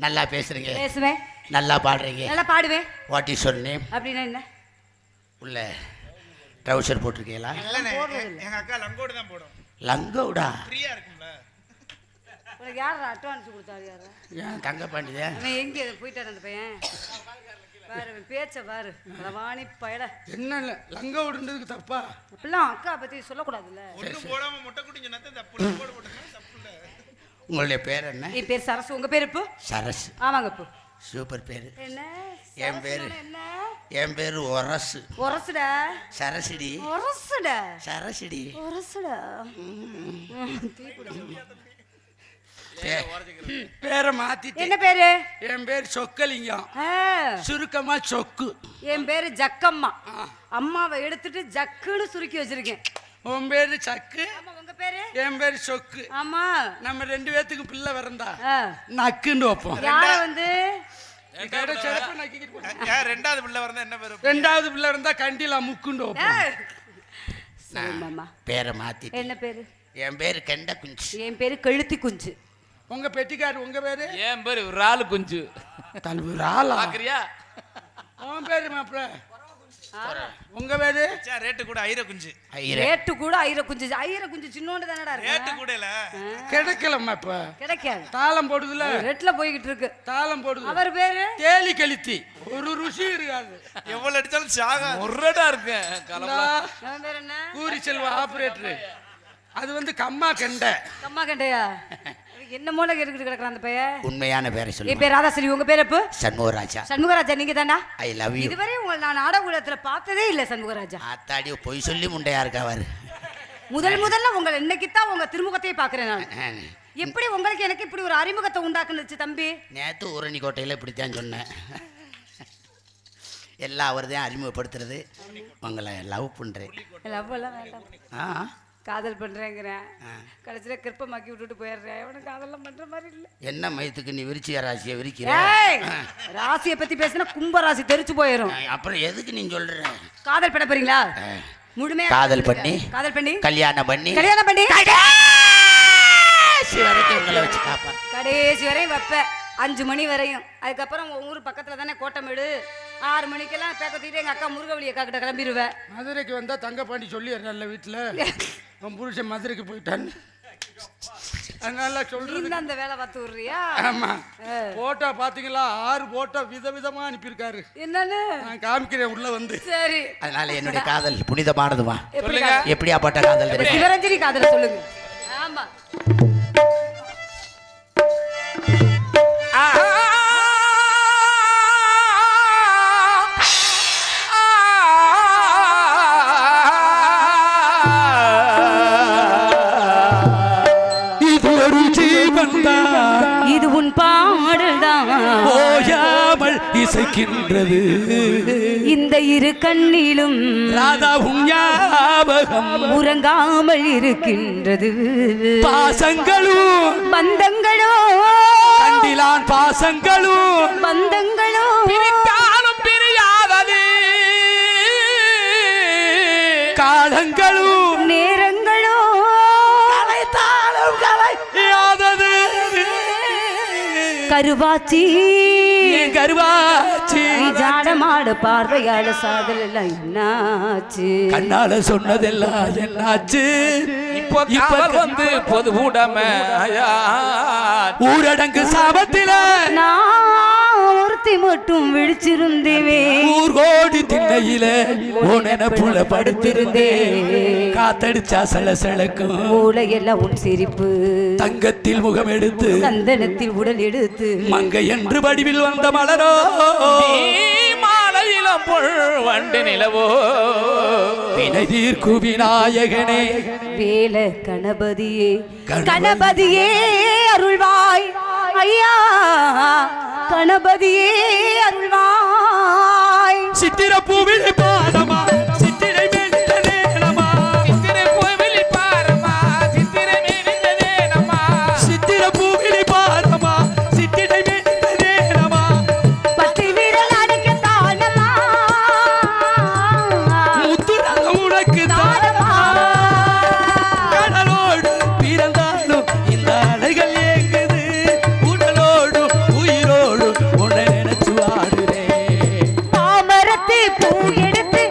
நல்லா பேசுறீங்க, பேசுவேன், நல்லா பாடுறீங்க. நல்லா பாடுவேன். What is your name? அப்படின்னா என்ன? உள்ள ட்ரவுசர் போட்டிருக்கீங்களா? இல்லனே எங்க அக்கா லங்கோடு தான் போடும். லங்கோடா? ஃப்ரீயா இருக்கும்ல. உனக்கு யாரா அட்வான்ஸ் கொடுத்தாரு? யாரா? ஏன் தங்க பாண்டிதே? அவன் எங்கே போயிட்டாரு அந்த பையன்? பாரு அவன் பேச்ச பாரு. வாணி பயட. என்ன இல்லை லங்க விடுறதுக்கு தப்பா? அப்படிலாம் அக்கா பத்தி சொல்லக்கூடாதுல்ல. ஒண்ணு போடாம முட்டை குடிங்க நத்த தப்பு போட போடுங்க தப்பு இல்ல. உங்களுடைய பேர் என்ன? என் பேர் சரசு. உங்க பேர் இப்போ? சரஸ். ஆமாங்க இப்போ. சூப்பர் பேரு. என்ன? என் பேரு சரசுனா என்ன? என் பேரு ஒரசு. ஒரசுடா. சரசிடி. ஒரசுடா. சரசிடி. ஒரசுடா. பேரை மாத்திட்டு என்ன பேரு? என் பேர் சொக்கலிங்கம், ஆ, சுருக்கமா சொக்கு. என் பேரு ஜக்கம்மா. அம்மாவை எடுத்துட்டு ஜக்குன்னு சுருக்கி வச்சிருக்கேன். உன் பேரு சக்கு, ஆமா உங்க பேரு? என் பேர் சொக்கு. ஆமா. நம்ம 2 பேத்துக்கு பிள்ளை வரந்தா ஆ. நக்குன்னு வைப்போம். யார வந்து சிறப்பு நக்கிக்கிட்டு போறோம். யார் ரெண்டாவது பிள்ளை வரதா என்ன பேரு? 2வது பிள்ளை இருந்தா கண்டிலா முக்குண்டு வைப்போம். ஏய். சரி மாமா. பேரை மாத்திட்டு என்ன பேரு? என் பேரு கெண்ட குஞ்சு. என் பேரு கழுத்தி குஞ்சு. உங்க பெட்டிக்காரு உங்க பேரு? ஏன் பேரு ஒரு ஆளு குஞ்சு தலைவர் ஆளா? பாக்குறியா? அவன் பேரு மாப்பிள்ள உங்க பேரு மச்சான் ரேட்டு கூட ஐர குஞ்சு. ஐயரே ரேட்டு கூட ஐர குஞ்சு சின்னோண்டு தானடா ரேட்டு இருக்கு. கூட இல்ல. கிடைக்கலம்மா இப்ப கிடைக்காது. தாளம் போடுதுல ரேட்ல போய்கிட்டு இருக்கு. தாளம் போடுது அவர் பேரு தேலி கழித்தி ஒரு ருசி இருக்காது எவ்வளவு அடிச்சாலும் சாகா. முரடா இருக்கு அவன் பேர் என்ன? கூரி செல்வா ஆபரேட்டர். அது வந்து கம்மா கெண்டை. கம்மா கண்டையா? என்ன மூல கேட்டுக்கிட்டு கிடக்குற அந்த பையன்? உண்மையான பேரை என் சொல்லுங்க. பேர் ராதாஸ்ரீ. உங்க பேர் எப்போ? சண்முகராஜா. சண்முகராஜா நீங்க தானா? I love you. இதுவரை உங்களை நான் நாடகத்துல பார்த்ததே இல்ல சண்முகராஜா. ஆத்தாடி பொய் சொல்லி முண்டையா இருக்கவர். முதல்ல உங்களை இன்னைக்கு தான் உங்க திருமுகத்தையே பாக்குறேன் நான். எப்படி உங்களுக்கு எனக்கு இப்படி ஒரு அறிமுகத்தை உண்டாக்குனுச்சு தம்பி? நேற்று ஊரணி கோட்டையில் இப்படித்தான் சொன்னேன். எல்லாம் அவர் தான் அறிமுகப்படுத்துறது. உங்களை லவ் பண்ணுறேன். லவ் எல்லாம் வேண்டாம். காதல் பண்றேங்கிறேன். கடைசியில கிருப்பமாக்கி விட்டுட்டு போயிடுறேன். உனக்கு காதல்லாம் பண்ற மாதிரி இல்ல. என்ன மயத்துக்கு நீ விரிச்சிய ராசியை விரிக்கிற? ராசியை பத்தி பேசினா கும்ப ராசி தெரிச்சு போயிடும். அப்புறம் எதுக்கு நீ சொல்ற? காதல் பண்ண போறீங்களா? முழுமையா காதல் பண்ணி கல்யாணம் பண்ணி கடைசி வரைக்கும் உங்களை வச்சு காப்பா. கடைசி வரையும் வைப்ப 5 மணி வரையும். அதுக்கப்புறம் உங்க ஊர் பக்கத்துல தானே கோட்டமேடு. 6 மணிக்கெல்லாம் பேக்கத்திட்டு எங்க அக்கா முருகவழி அக்கா கிட்ட கிளம்பிடுவேன். மதுரைக்கு வந்தா தங்கப்பாண்டி சொல்லிடுறல்ல வீட்டுல உன் புருஷன் மதுரைக்கு போயிட்டான்னு. அதனால சொல்றது அந்த வேலை பார்த்து விடுறியா? ஆமா. போட்டோ பாத்தீங்களா? 6 போட்டோ விதவிதமா அனுப்பியிருக்காரு. என்னன்னு நான் காமிக்கிறேன் உள்ள வந்து. சரி. அதனால என்னுடைய காதல் புனிதமானதுமா. எப்படிங்க? எப்படியாப்பட்ட காதல் தெரியும்? சிவரஞ்சனி காதல் சொல்லுங்க. ஆமா. இது உன் பாடல் தான் ஓயாமல் இசைக்கின்றது. இந்த இரு கண்ணிலும் ராதா உன் ஞாபகம் உறங்காமல் இருக்கின்றது. பாசங்களும் பந்தங்களும் கண்டிலான் பாசங்களும் பந்தங்களும் பிரித்தாலும் பிரியாதது. காலங்களும் நேரங்களும் கலைத்தாலும் கலையாதது. கருவாச்சி கருவாச்சி ஜாடமாட பார்வையாட சாதல் எல்லாம் என்னாச்சு? கண்ணால சொன்னதெல்லாம் என்னாச்சு? இப்போ வந்து பொது உடமை ஊரடங்கு சாபத்தில நான் ஒருத்தி மட்டும் விழிச்சிருந்தேவே. ஊர் கோடி திண்ணையில புல படுத்திருந்தே. காத்தடிச்சா சலசலக்கும் மூளையெல்லாம் உன் சிரிப்பு. தங்கத்தில் முகம் எடுத்து சந்தனத்தில் உடல் எடுத்து மங்கை என்று வடிவில் வந்த மலரோ மாலையிலம் பொள் வண்டு நிலவோ வினை தீர்க்கு விநாயகனே வேல கணபதியே கணபதியே அருள்வாய் ஐயா கணபதியே அருள்வாய். சித்திர பூவில் பாடமா சித்திரை மேலிட்ட நேரமா சித்திரை கோவிலி பாரமா சித்திரை மேலிட்ட நேரமா சித்திர பூவில் பாடமா சித்திரை மேலிட்ட நேரமா பத்து விரல் அடிக்க தானமா முத்துராக உனக்கு தானமா. கடலோடு பிறந்தாலும் இந்த அலைகள் ஏங்குது. உடலோடு உயிரோடு உன்னை நினைச்சு வாடுறேன். மாமரத்து பூ எடுத்து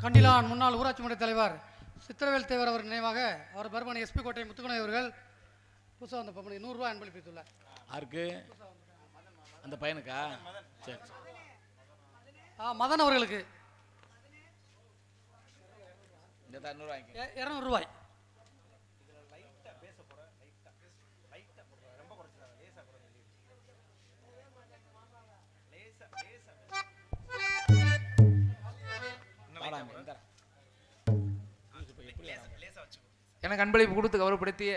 கண்டிலான் முன்னாள் ஊராட்சி மன்ற தலைவர் சித்திரவேல் தேவர் அவர் நினைவாக அவர் பர்மன் எஸ்பி கோட்டை முத்துக்கணை அவர்கள் புதுசாக வந்த பம்பனை 100 ரூபாய் அன்பளித்துள்ளார். யாருக்கு? அந்த பையனுக்கா? சரி மதன் அவர்களுக்கு 200 ரூபாய். எனக்கு அன்பளிப்பு கொடுத்து கௌரவப்படுத்திய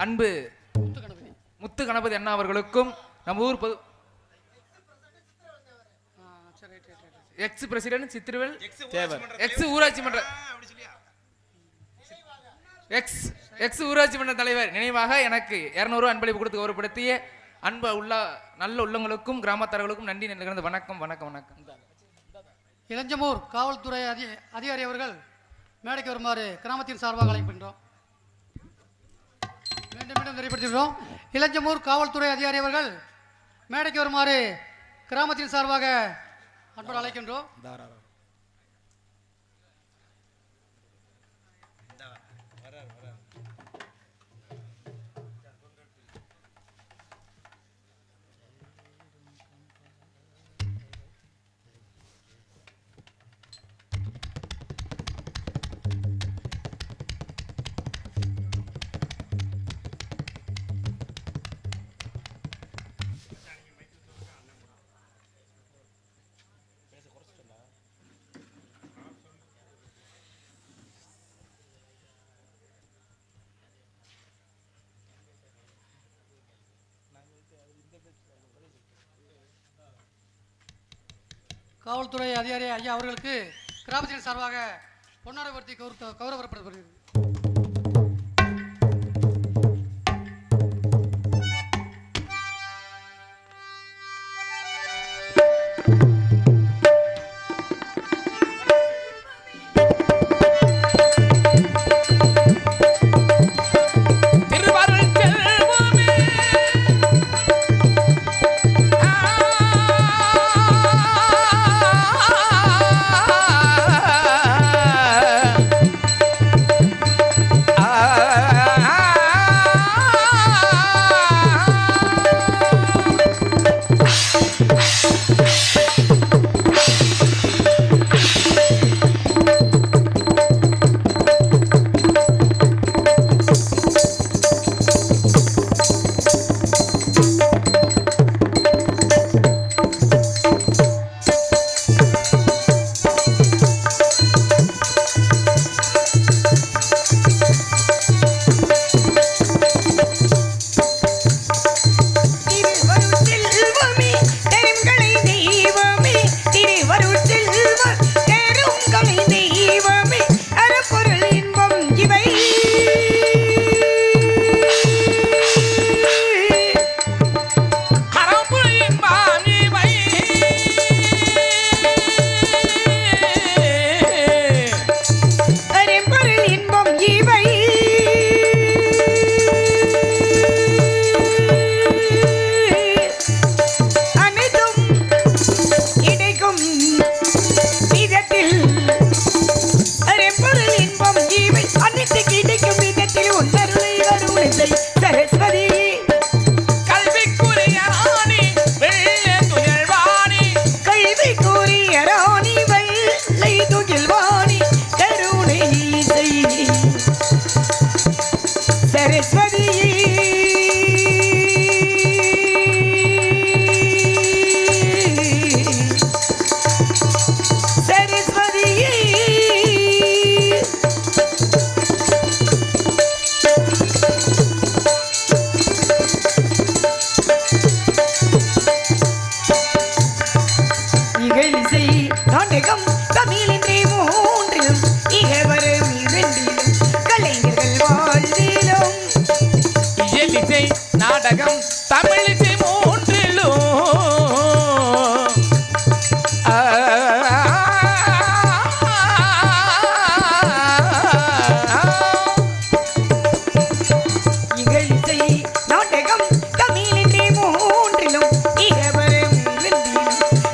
அன்பு முத்து கணபதி அண்ணா அவர்களுக்கும் நம்ம ஊர் எக்ஸ் பிரசிடென்ட் சித்திரவேல் தேவர் எக்ஸ் ஊராட்சி மன்ற எக்ஸ் ஊராட்சி மன்ற தலைவர் நினைவாக எனக்கு 200 ரூபாய் அன்பளிப்பு கொடுத்து கௌரவப்படுத்திய அன்பு நல்ல உள்ளங்களுக்கும் கிராமத்தார்களுக்கும் நன்றி நினைக்கிறது. வணக்கம் வணக்கம் வணக்கம். இளஞ்சமூர் காவல்துறை அதிகாரி அவர்கள் மேடைக்கு வருமாறு கிராமத்தின் சார்பாக அழைக்கின்றோம். மீண்டும் மீண்டும் தெரியப்படுத்துகிறோம். இளஞ்சமூர் காவல்துறை அதிகாரி அவர்கள் மேடைக்கு வருமாறு கிராமத்தின் சார்பாக அன்போடு அழைக்கின்றோம். காவல்துறை அதிகாரி ஐயா அவர்களுக்கு கிராமத்தின் சார்பாக பொன்னாடை கௌரவப்படுத்தப்படுகிறது.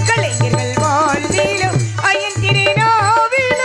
கலைஞர்கள் வாழ்விலும் அயன் திருநாவில்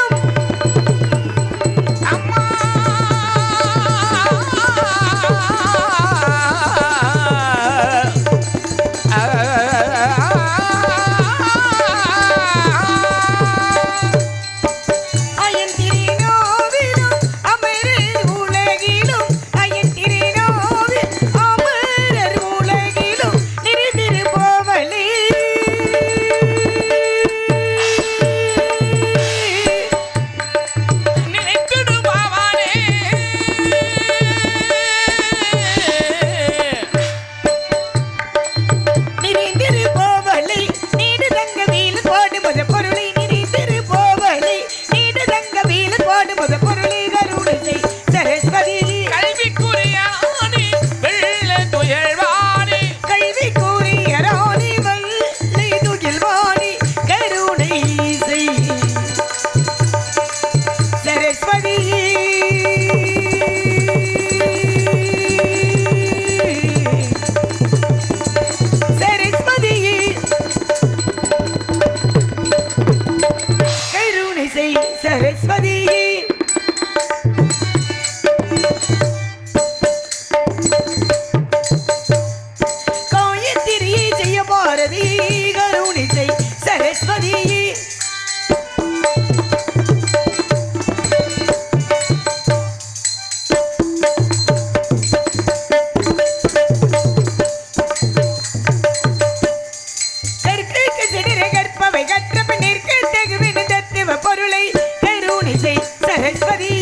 சரஸ்வதி காயத்திரியை செய்ய பாரதி கருணை செய் சரஸ்வதி பொருளை கருணை செய் சரஸ்வதி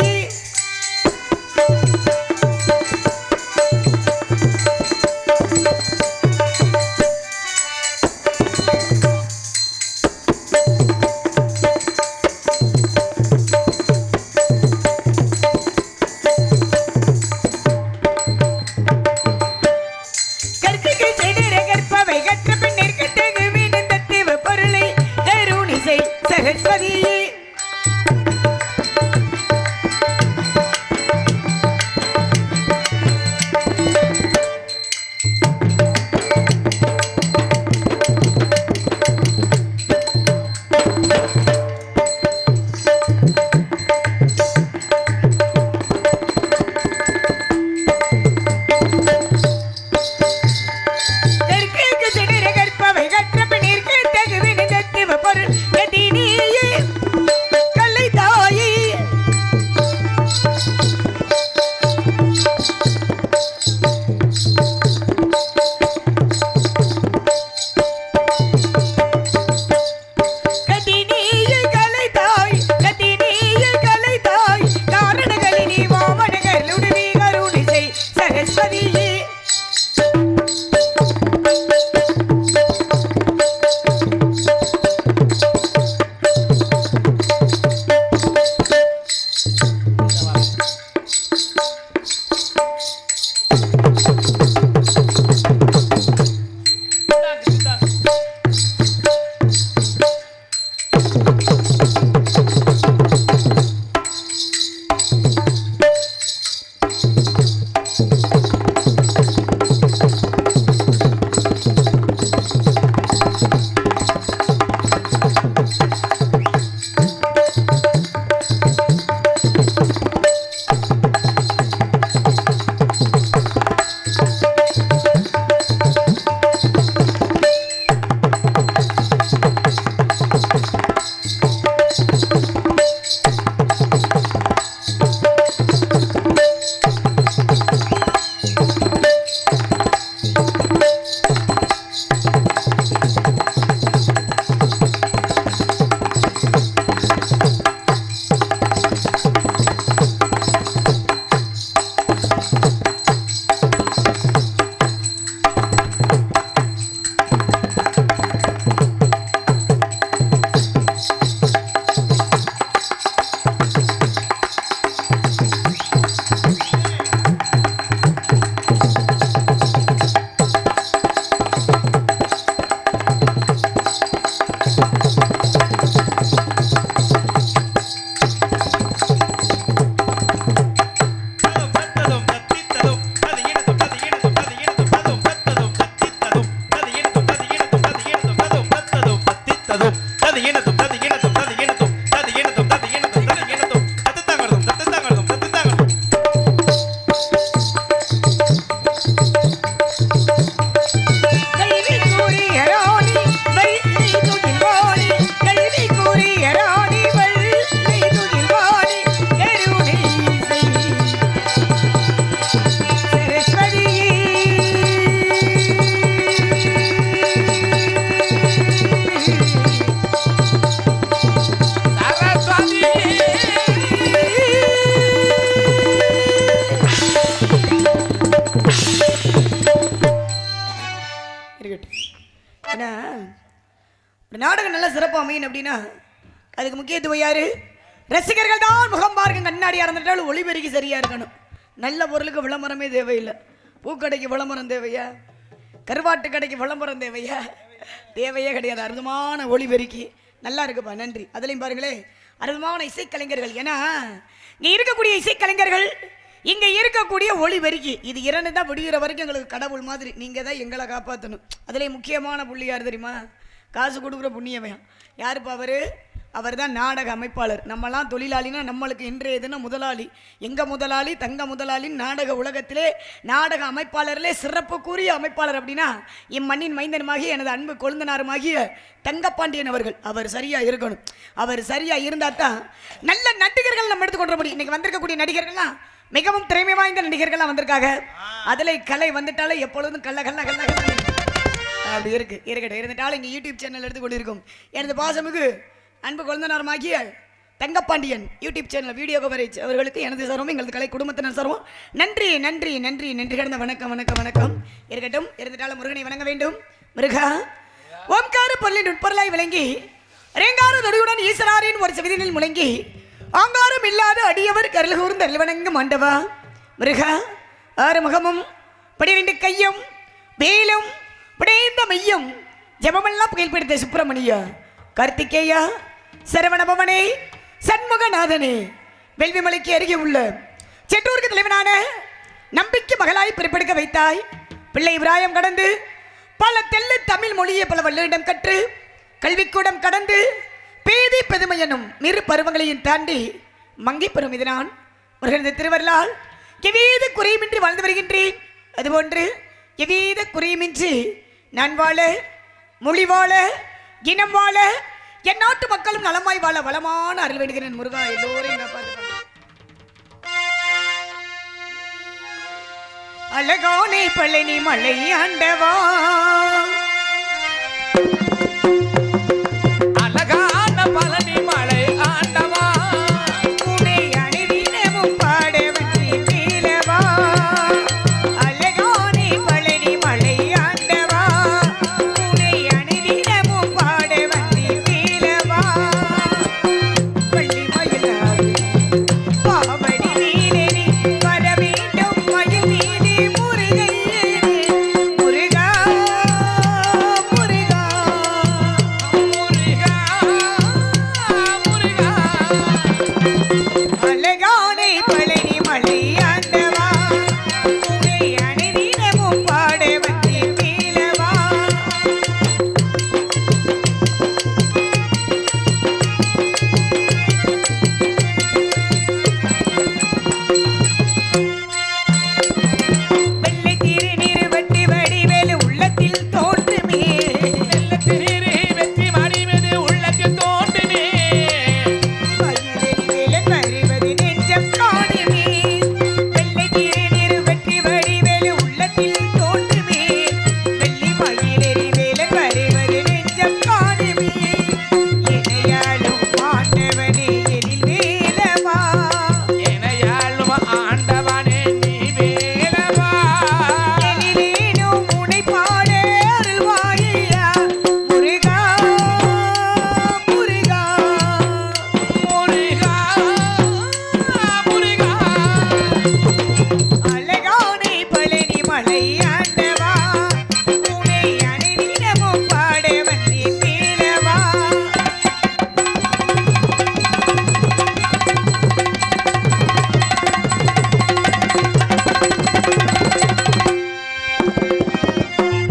கற்பிக்கு செடிர கற்பவை கற்ற பின்னிற்கு தகுவின் தத்துவ பொருளை கருணை செய் சரஸ்வதி நாடகம் நல்ல சிறப்பாக அமையும் அப்படின்னா அதுக்கு முக்கியத்துவம் யாரு? ரசிகர்கள் தான் முகம் பார்க்க கண்ணாடியாக இருந்துட்டாலும் ஒளிபெருக்கி சரியாக இருக்கணும். நல்ல பொருளுக்கு விளம்பரமே தேவையில்லை. பூக்கடைக்கு விளம்பரம் தேவையா? கருவாட்டு கடைக்கு விளம்பரம் தேவையா? தேவையே கிடையாது. அற்புதமான ஒளிபெருக்கி நல்லா இருக்குப்பா, நன்றி. அதுலேயும் பாருங்களே அற்புதமான இசைக்கலைஞர்கள். ஏன்னா இங்கே இருக்கக்கூடிய இசைக்கலைஞர்கள், இங்கே இருக்கக்கூடிய ஒளிபெருக்கி, இது இரண்டு தான் விடுகிற வரைக்கும் எங்களுக்கு கடவுள் மாதிரி. நீங்கள் தான் எங்களை காப்பாற்றணும். அதுலேயும் முக்கியமான புள்ளி யார் தெரியுமா? காசு கொடுக்குற புண்ணியவன் யாருப்பா? அவர் அவர் தான் நாடக அமைப்பாளர். நம்மலாம் தொழிலாளினா நம்மளுக்கு இன்றைய தினம் முதலாளி. எங்க முதலாளி? தங்க முதலாளி. நாடக உலகத்திலே நாடக அமைப்பாளரிலே சிறப்புக்குரிய அமைப்பாளர் அப்படின்னா இம்மண்ணின் மைந்தனுமாகிய எனது அன்பு கொழுந்தனாருமாகிய தங்கப்பாண்டியன் அவர்கள். அவர் சரியா இருக்கணும். அவர் சரியா இருந்தா தான் நல்ல நடிகர்கள் நம்ம எடுத்துக்கொள்ள முடியும். இன்னைக்கு வந்திருக்கக்கூடிய நடிகர்கள்லாம் மிகவும் திறமை வாய்ந்த நடிகர்கள்லாம் வந்திருக்காங்க. அதில் கலை வந்துட்டாலே எப்பொழுதும் கல்ல கல்ல கல்ல கல்ல அப்படி இருக்கட்டும். இருந்துட்டாலும் இங்கே யூடியூப் சேனல் எடுத்துக்கொண்டிருக்கும் எனது பாசமிகு அன்பு குழந்தனாருமாகிய Thangapandian YouTube channel video coverage அவர்களுக்கு எனது சார்பும் எங்களது கலை குடும்பத்தினர் சார்பும் நன்றி நன்றி நன்றி நன்றி கடந்த வணக்கம் வணக்கம் வணக்கம். இருக்கட்டும். இருந்துட்டாலும் முருகனை வணங்க வேண்டும். முருகா ஓம்கார பொருளின் உட்பொருளாய் விளங்கி ரேங்கார தொடியுடன் ஈஸ்வராரின் ஒரு செவிதினில் முழங்கி ஆங்காரம் இல்லாத அடியவர் கருள் கூர்ந்து அருள்வணங்கும் ஆண்டவா முருகா ஆறு முகமும் 12 கையும் வேலும் பிடைந்த மையம் ஜபமெல்லாம் புகழ்பெடுத்த சுப்பிரமணியா கார்த்திகேயா சரவணபவனே சண்முகநாதனே வெல்விமலைக்கு அருகே உள்ள செட்டூருக்கு தலைவனான நம்பிக்கை மகளாய் பிறப்பெடுக்க வைத்தாய். பிள்ளை விராயம் கடந்து பல தெல்லு தமிழ் மொழியை பல வல்லிடம் கற்று கல்விக்கூடம் கடந்து பேதி பெருமை எனும் மிரு பருவங்களையும் தாண்டி மங்கி பெறும் இது நான் முருகனது திருவருளால் எவ்வித குறையுமின்றி வாழ்ந்து வருகின்றேன். அதுபோன்று எவ்வித குறையுமின்றி நான் வாழ மொழி வாழ இனம் வாழ என் நாட்டு மக்களும் நலமாய் வாழ வளமான அருள் வேண்டுகிறேன் முருகா. எல்லோரையும் நான் பார்த்து அழகானே பழனி மலை ஆண்டவா அழகான பழனி மலை ஆண்டவா உன்னை அணிதினமும் பாட வந்தேன் வேலவா. அழகானே பழனி மலை ஆண்டவா உன்னை அணிதினமும் பாட வந்தேன் வேலவா. பள்ளி மயிலாடு பாவடி வீரனே வர வேண்டும் மயில் மீது முருகையே முருகா முருகா முருகா முருகா அழகானை பழனி மலை ஆண்டவா உன்னை அணிதினமும் பாட வந்தேன் வேலவா. வெள்ளை திருநீர் வட்டி வடிவேலு உள்ளத்தில் தோன்றுமே வெள்ளத்திரே வெற்றி மடிவது உள்ளத்தில் தோன்றுமே மயிலடி வேலன் வருவது நெஞ்சம் காணுமே. வெள்ளை திருநீர் வட்டி வடிவேலு உள்ளத்தில் தோன்றுமே வெள்ளி மயிலடி வேலன் வருவது நெஞ்சம் காணுமே. இணையாளும் ஆண்டவனே எழில் வேலவா எனையாளும் ஆண்டவனே நீ வேலவா எழிலேனும் உனை பாட அருள்வாயா முருகா முருகா. முருகா முருகா அழகானே பழனி மலை ஆண்டவா உன்னை அணிதினமும் பாட வந்தேன் வேலவா.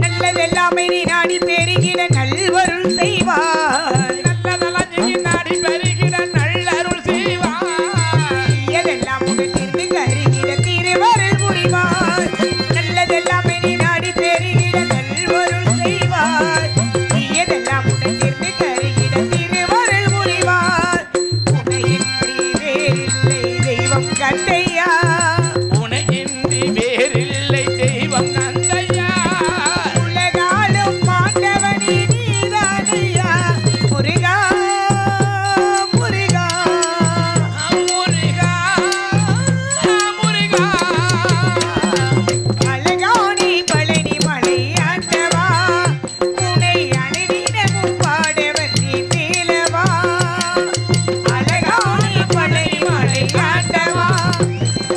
நல்லதெல்லாமே நீ நாடி பெருகிட நல்வருள் செய்வாய். நல்லதெல்லாம் நீ நாடி பெருகிட நல்லருள் செய்வாய் எதெல்லாம் உடனிருந்து கருகிட திருவருள் புரிவாய். நல்லதெல்லாமே நீ நாடி பெருகிட நல்வருள் செய்வாய். எதெல்லாம் உடனிருந்து கருகிட திருவருள் புரிவாய். உன்னையின்றி வேறில்லை தெய்வம் கண்டையா உனையின்றி வேறில்லை தெய்வம் நந்தையா உலகாலும் மாண்டவனே நீதானையா முருகா முருகா. முருகா முருகா அழகானே பழனி மலை ஆண்டவா உன்னை அணிதினமும் பாட வந்தேன் வேலவா. அழகானே பழனி மலை ஆண்டவா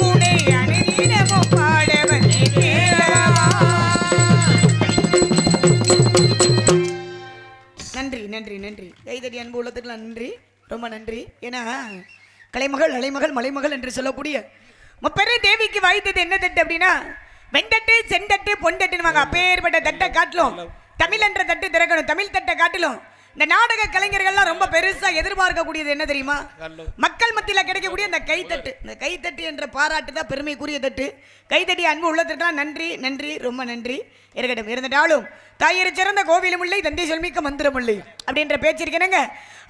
உன்னை அணிதினமும் பாட வந்தேன் வேலவா. நன்றி நன்றி நன்றி. கைதடி அன்பு உள்ளத்துக்குலாம் நன்றி, ரொம்ப நன்றி. ஏன்னா கலைமகள் அலைமகள் மலைமகள் என்று சொல்லக்கூடிய முப்பெரு தேவிக்கு வாய்த்தது என்ன தட்டு அப்படின்னா வெண்தட்டு செந்தட்டு பொன்தட்டுன்னு வாங்க. அப்பேற்பட்ட தட்டை காட்டிலும் தமிழ் என்ற தட்டு திறக்கணும். தமிழ் தட்டை காட்டிலும் இந்த நாடக கலைஞர்கள்லாம் ரொம்ப பெருசா எதிர்பார்க்கக்கூடியது என்ன தெரியுமா? மக்கள் மத்தியில் கிடைக்கக்கூடிய இந்த கைத்தட்டு. இந்த கைத்தட்டு என்ற பாராட்டு தான் பெருமைக்குரிய தட்டு. கைத்தட்டி அன்பு உள்ளத்திற்காக நன்றி நன்றி ரொம்ப நன்றி. இருக்கட்டும். இருந்துட்டாலும் தாயர் சிறந்த கோவிலும் இல்லை தந்தை சொல்மிக்க மந்திரம் இல்லை அப்படின்ற பேச்சு இருக்கணுங்க.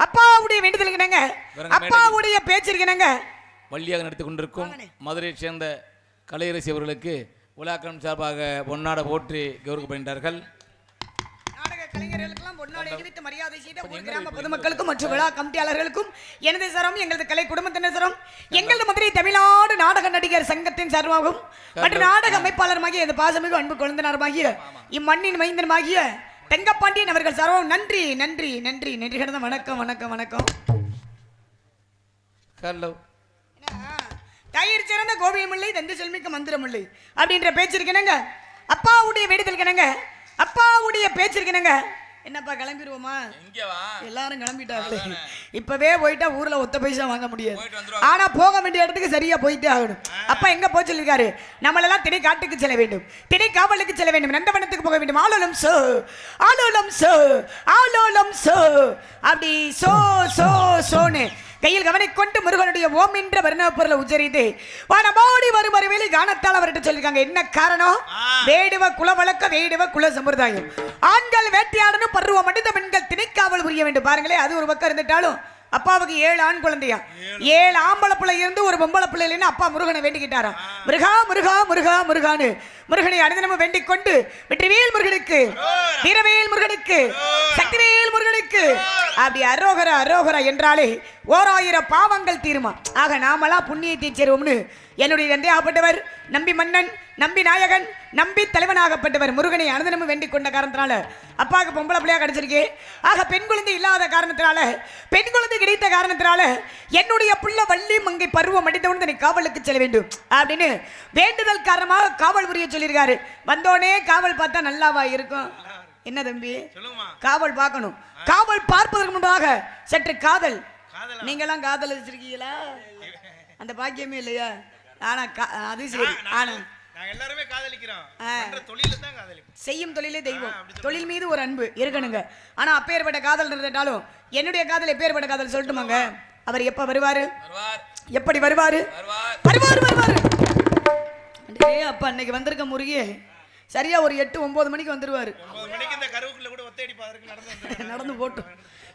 அப்பாவுடைய வேண்டுதல் இருக்கணுங்க. அப்பாவுடைய பேச்சு இருக்கணுங்க. வள்ளியாக நடத்தி கொண்டிருக்கும் மதுரையை சேர்ந்த கலையரசி அவர்களுக்கு விழாக்களம் சார்பாக பொன்னாட போற்றி கௌரவப்படுகின்றார்கள். நாடக கலைஞர்களுக்கெல்லாம் பொன்னாடை அணிவித்து மரியாதை செய்த ஊர் கிராம பொதுமக்களுக்கும் மற்றும் விழா கமிட்டியாளர்களுக்கும் எனது சரம், எங்களது கலை குடும்பத்தினர் சரம், எங்களது மதுரை தமிழ்நாடு நாடக நடிகர் சங்கத்தின் சார்பாகவும் மற்றும் நாடக அமைப்பாளருமாகிய இந்த பாசமிகு அன்பு குழந்தைனருமாகிய இம்மண்ணின் மைந்தனுமாகிய தங்கப்பாண்டியன் அவர்கள் சர்வம் நன்றி நன்றி நன்றி நன்றி கிடந்த வணக்கம் வணக்கம் வணக்கம். ஹலோ. தயிர் சிறந்த கோவிலும் இல்லை தந்தை சொல்மிக்க மந்திரம் இல்லை அப்படின்ற பேச்சு இருக்கணுங்க. அப்பாவுடைய வேண்டுதல் இருக்கணுங்க. அப்பாவுடைய பேச்சு இருக்கணுங்க. என்னப்பா கிளம்பிடுவோமா? எல்லாரும் கிளம்பிட்டாங்களே. இப்பவே போயிட்டா ஊர்ல ஒத்த பைசா வாங்க முடியாது. ஆனா போக வேண்டிய இடத்துக்கு சரியா போயிட்டே ஆகணும். அப்பா எங்க போய் சொல்லிருக்காரு? நம்மளெல்லாம் திணை காட்டுக்கு செல்ல வேண்டும், திணை காவலுக்கு செல்ல வேண்டும், நந்தவனத்துக்கு போக வேண்டும். ஆலோலம் சோ ஆலோலம் சோ ஆலோலம் சோ அப்படி சோ சோ சோன்னு கையில் கவனை கொண்டு முருகனுடைய ஓம் என்ற வர்ண பொருளை உச்சரித்து வானமாடி வரும் அறிவியலை காணத்தால் அவர்கிட்ட சொல்லியிருக்காங்க. என்ன காரணம்? வேடுவ குல வழக்க வேடுவ குல சம்பிரதாயம். ஆண்கள் வேட்டையாடணும், பருவம் அடைந்த பெண்கள் திணைக்காவல் புரிய வேண்டும். பாருங்களே, அது ஒரு பக்கம் இருந்துட்டாலும் அப்பாவுக்கு 7 ஆண் குழந்தையா, 7 ஆம்பளை பிள்ளை இருந்து ஒரு பொம்பளை பிள்ளை இல்லைன்னு அப்பா முருகனை வேண்டிக்கிட்டாராம். முருகா முருகா முருகா முருகான்னு முருகனை அனுதினமும் வேண்டிக் கொண்டு வெற்றிவேல் முருகனுக்கு, வீரவேல் முருகனுக்கு, சக்திவேல் முருகனுக்கு அப்படி அரோகரா அரோகரா என்றாலே 1000 பாவங்கள் தீருமா. ஆக நாமெல்லாம் புண்ணியத்தை சேருவோம்னு என்னுடைய தந்தையாகப்பட்டவர், நம்பி மன்னன், நம்பி நாயகன், நம்பி தலைவனாகப்பட்டவர் முருகனை அனுதினமும் வேண்டிக் கொண்ட காரணத்தினால அப்பாவுக்கு பொம்பளை பிள்ளையா கிடைச்சிருக்கு. ஆக பெண் குழந்தை இல்லாத காரணத்தினால, பெண் குழந்தை கிடைத்த காரணத்தினால என்னுடைய பிள்ளை வள்ளி மங்கை பருவம் அடித்தவுடன் நீ காவலுக்கு செல்ல வேண்டும் அப்படின்னு வேண்டுதல் காரணமாக காவல் புரிய சொல்லியிருக்காரு. வந்தோடனே காவல் பார்த்தா நல்லாவா இருக்கும்? என்ன தம்பி, காவல் பார்க்கணும். காவல் பார்ப்பதற்கு முன்பாக சற்று காதல். நீங்கெல்லாம் காதல் வச்சிருக்கீங்களா? அந்த பாக்கியமே இல்லையா? ஆனா அது சரி. ஆனா எல்லாருமே காதலிக்கிறோம். செய்யும் தொழிலே தெய்வம். தொழில் மீது ஒரு அன்பு இருக்கணுங்க. ஆனா அப்பேற்பட்ட காதல் இருந்தாலும் என்னுடைய காதல் எப்பேற்பட்ட காதல் சொல்லட்டுமாங்க? அவர் எப்ப வருவாரு, எப்படி வருவாரு? வருவாரு வருவாரு. அப்ப அன்னைக்கு வந்திருக்க முருகே சரியா ஒரு 8-9 மணிக்கு வந்துருவாரு. நடந்து போட்டும்.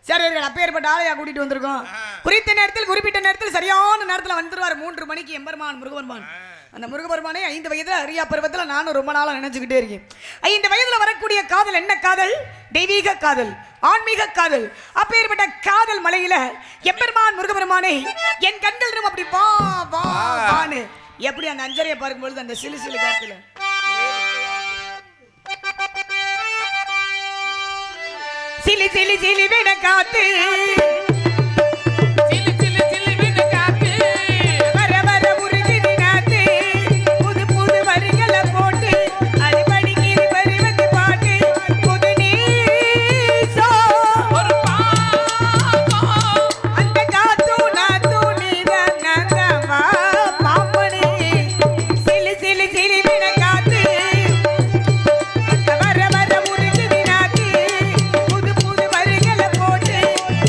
சரி, அப்பேற்பட்ட ஆளையா கூட்டிட்டு வந்திருக்கோம். குறித்த நேரத்தில் குறிப்பிட்ட நேரத்தில் சரியான நேரத்தில் வந்துருவாரு. 3 மணிக்கு எம்பெருமான் முருகபெருமான். அந்த முருகபெருமானே 5 வயதுல அரியா பருவத்தில் நானும் ரொம்ப நாளா நினைச்சுக்கிட்டே இருக்கேன். 5 வயதுல வரக்கூடிய காதல் என்ன காதல்? தெய்வீக காதல், ஆன்மீக காதல். அப்பேற்பட்ட காதல் மலையில எம்பெருமான் முருகபெருமானே என் கண்கள் அப்படி வா வா வான்னு எப்படி அந்த அஞ்சரையை பார்க்கும்பொழுது அந்த சிலு சிலு காத்துல சிலி சிலி சிலி வேண காத்து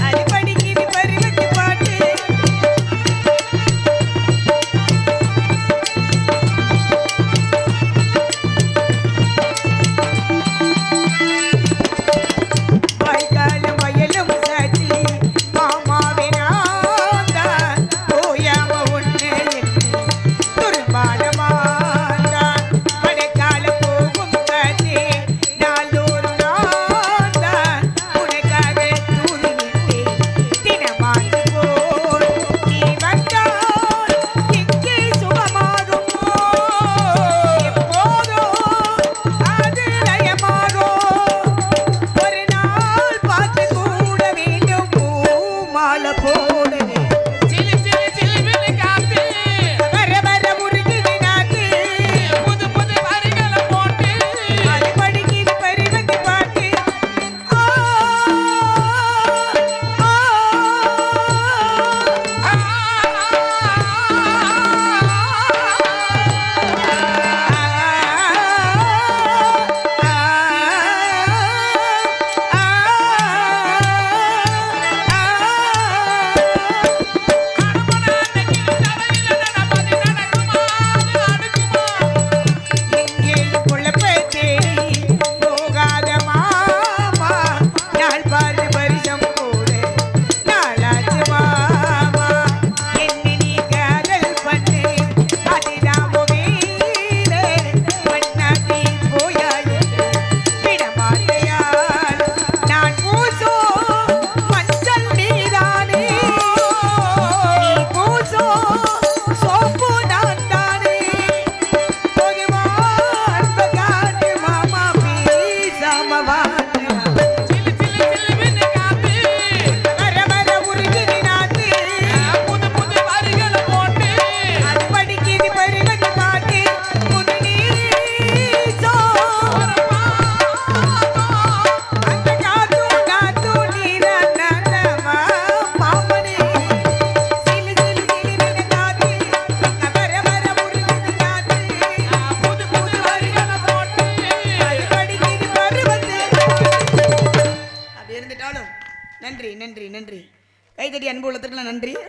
அடிப்படை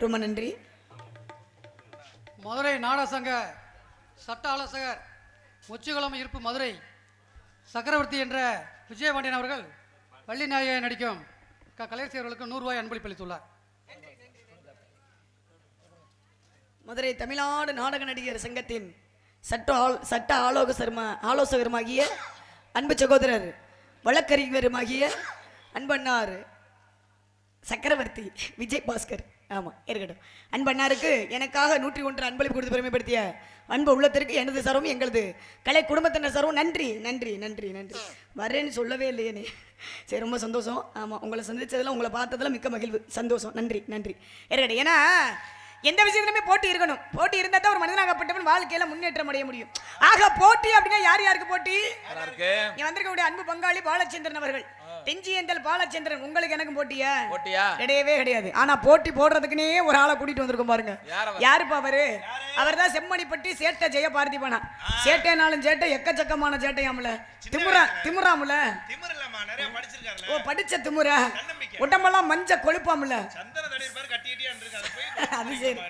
ரொம்ப நன்றி. மதுரை நாடக சங்க சட்ட ஆலோசகர் முச்சுகுளம் இருப்பு மதுரை சக்கரவர்த்தி என்ற விஜயபாண்டியன் அவர்கள் வள்ளி நாயகன் நடிக்கும் கலையரசி அவர்களுக்கு 100 ரூபாய் அன்பளிப்பு அளித்துள்ளார். மதுரை தமிழ்நாடு நாடக நடிகர் சங்கத்தின் சட்ட ஆலோசகருமாகிய அன்பு சகோதரர் வழக்கறிஞருமாகிய அன்பண்ணார் சக்கரவர்த்தி விஜய் பாஸ்கர். ஆமாம் இருக்கட்டும். அன்பண்ணாருக்கு எனக்காக 101 அன்பளிப்பு கொடுத்து பெருமைப்படுத்திய அன்பு உள்ளத்திற்கு எனது சர்வம் எங்களது கலை குடும்பத்தினர் சர்வம் நன்றி நன்றி நன்றி நன்றி. வரேன்னு சொல்லவே இல்லையே. சரி, ரொம்ப சந்தோஷம். ஆமாம், உங்களை சந்தித்ததில் உங்களை பார்த்ததில் மிக்க மகிழ்வு, சந்தோஷம். நன்றி நன்றி இருக்கட்டும். ஏன்னா எந்த விஷயத்துலையுமே போட்டி இருக்கணும். போட்டி இருந்தால் தான் ஒரு மனிதனாகப்பட்டவன் வாழ்க்கையில முன்னேற்றம் அடைய முடியும். ஆக போட்டி அப்படின்னா யார் யாருக்கு போட்டி? இங்க வந்திருக்கக்கூடிய அன்பு பங்காளி பாலச்சந்திரன் அவர்கள், தெஞ்சியந்தல் பாலச்சந்திரன். உங்களுக்கு எனக்கு போட்டியா? கிடையவே கிடையாது. ஆனா போட்டி போடுறதுக்குனே ஒரு ஆளை கூட்டிட்டு வந்திருக்கோம் பாருங்க. யாருப்பா அவரு? அவர் தான் செம்மணிப்பட்டி சேட்டை ஜெய பார்த்திபனா. சேட்டைனாலும் சேட்டை, எக்கச்சக்கமான சேட்டையாமல, திமுறாமுல. ஓ, படிச்ச திமுறா, உடம்பெல்லாம் மஞ்ச கொழுப்பாமல. அது சரி,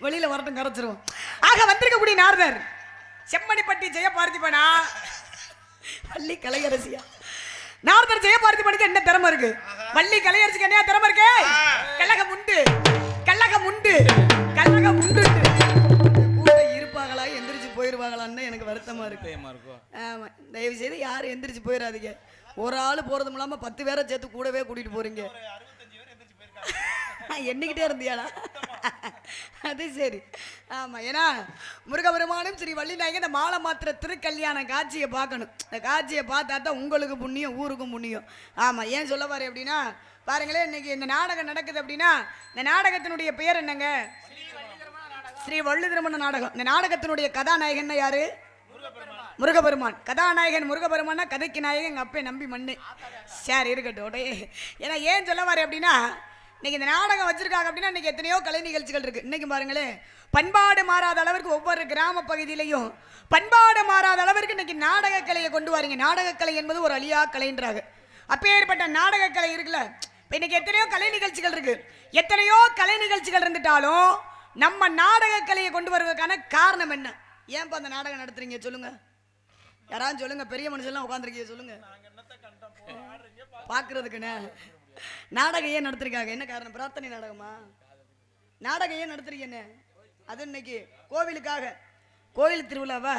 வெளியில வரட்டும், கரைச்சிருவோம். ஆக வந்திருக்கக்கூடிய நாரதர் செம்மணிப்பட்டி ஜெய பார்த்திபனா, வள்ளி கலையரசியா. நாரதர் ஜெய பார்த்திபனுக்கு என்ன திறமை இருக்கு? வள்ளி கலையரசிக்கு என்ன திறமை இருக்கு? கல்லகம் உண்டு, கல்லகம் உண்டு, கல்லகம் உண்டு. கூட இருப்பாங்களா, எந்திரிச்சு போயிருவாங்களான்னு எனக்கு வருத்தமா இருக்கு. ஆமா, தயவு செய்து யாரும் எந்திரிச்சு போயிடாதீங்க. ஒரு ஆள் போறதும் இல்லாம 10 பேரை சேர்த்து கூடவே கூட்டிட்டு போறீங்க. எண்ணிக்கிட்டே இருந்தியாடா? அது சரி. ஆமா, ஏன்னா முருகபெருமானும் ஸ்ரீ வள்ளி நாயகன் இந்த மாலை மாத்திர திருக்கல்யாண காட்சியை பார்க்கணும். இந்த காட்சியை பார்த்தா தான் உங்களுக்கு புண்ணியம், ஊருக்கும் புண்ணியம். ஆமா, ஏன் சொல்ல பாரு அப்படின்னா, பாருங்களேன், இன்னைக்கு இந்த நாடகம் நடக்குது அப்படின்னா இந்த நாடகத்தினுடைய பெயர் என்னங்க? ஸ்ரீ வள்ளி திருமண நாடகம். இந்த நாடகத்தினுடைய கதாநாயகன் யாரு? முருகபெருமான். கதாநாயகன் முருகபெருமானா, கதைக்கு நாயகன் எங்க அப்பே நம்பி மண்ணு. சரி இருக்கட்டும். ஏன்னா ஏன் சொல்ல பாரு அப்படின்னா, இன்னைக்கு இந்த நாடகம் வச்சிருக்காங்க அப்படின்னா இன்னைக்கு எத்தனையோ கலை நிகழ்ச்சிகள் இருக்கு. இன்னைக்கு பாருங்களேன், பண்பாடு மாறாத அளவிற்கு ஒவ்வொரு கிராம பகுதியிலையும் பண்பாடு மாறாத அளவிற்கு இன்னைக்கு நாடக கலையை கொண்டு வரீங்க. நாடக கலை என்பது ஒரு அழியா கலைன்றாங்க. அப்பேற்பட்ட நாடக கலை இருக்குல்ல, இன்னைக்கு எத்தனையோ கலை நிகழ்ச்சிகள் இருக்கு. எத்தனையோ கலை நிகழ்ச்சிகள் இருந்துட்டாலும் நம்ம நாடக கலையை கொண்டு வருவதற்கான காரணம் என்ன? ஏன்பா அந்த நாடகம் நடத்துறீங்க சொல்லுங்க? யாராவது சொல்லுங்க. பெரிய மனுஷன்லாம் உட்காந்துருக்கீங்க, சொல்லுங்க. பாக்குறதுக்குன்னு நாடகம் ஏன் நடத்திருக்காங்க? என்ன காரணம்? பிரார்த்தனை நாடகமா? நாடகம் ஏன் நடத்துறீங்க? அது இன்னைக்கு கோவிலுக்காக, கோவில் திருவிழாவா?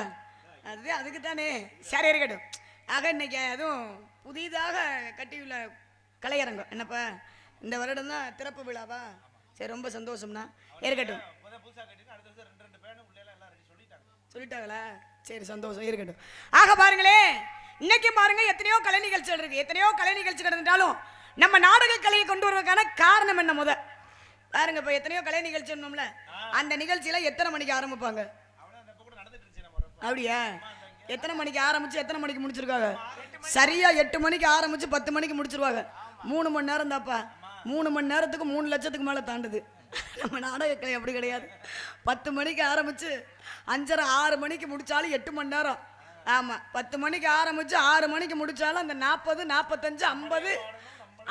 அதுக்கு தானே. சரி இருக்கட்டும். ஆக இன்னைக்கு அதுவும் புதிதாக கட்டியுள்ள கலையரங்கம் என்னப்பா, இந்த வருடம் தான் திறப்பு விழாவா? சரி, ரொம்ப சந்தோஷம்னா இருக்கட்டும். சொல்லிட்டாங்களா? சரி, சந்தோஷம் இருக்கட்டும். ஆக பாருங்களே, இன்னைக்கு பாருங்க எத்தனையோ கலை நிகழ்ச்சிகள் இருக்கு. எத்தனையோ கலை நிகழ்ச்சிகள் இருந்தாலும் நம்ம நாடக கலையை கொண்டு வருவதற்கான காரணம் என்ன? பாருங்க, இப்ப எத்தனையோ கலை நிகழ்ச்சி சொன்னோம்ல, அந்த நிகழ்ச்சியில எத்தனை மணிக்கு ஆரம்பிப்பாங்க? அப்படியா? எத்தனை மணிக்கு ஆரம்பிச்சு எத்தனை மணிக்கு முடிச்சிருக்காங்க? சரியா 8 மணிக்கு ஆரம்பிச்சு 10 மணிக்கு முடிச்சிருவாங்க. 3 மணி நேரம் தாப்பா. 3 மணி நேரத்துக்கு 3 லட்சத்துக்கு மேல தாண்டுது. நம்ம நாடக கலை அப்படி கிடையாது. 10 மணிக்கு ஆரம்பிச்சு 5:30 6 மணிக்கு முடிச்சாலும் 8 மணி நேரம். ஆமா, 10 மணிக்கு ஆரம்பிச்சு 6 மணிக்கு முடிச்சாலும் அந்த 40 45 50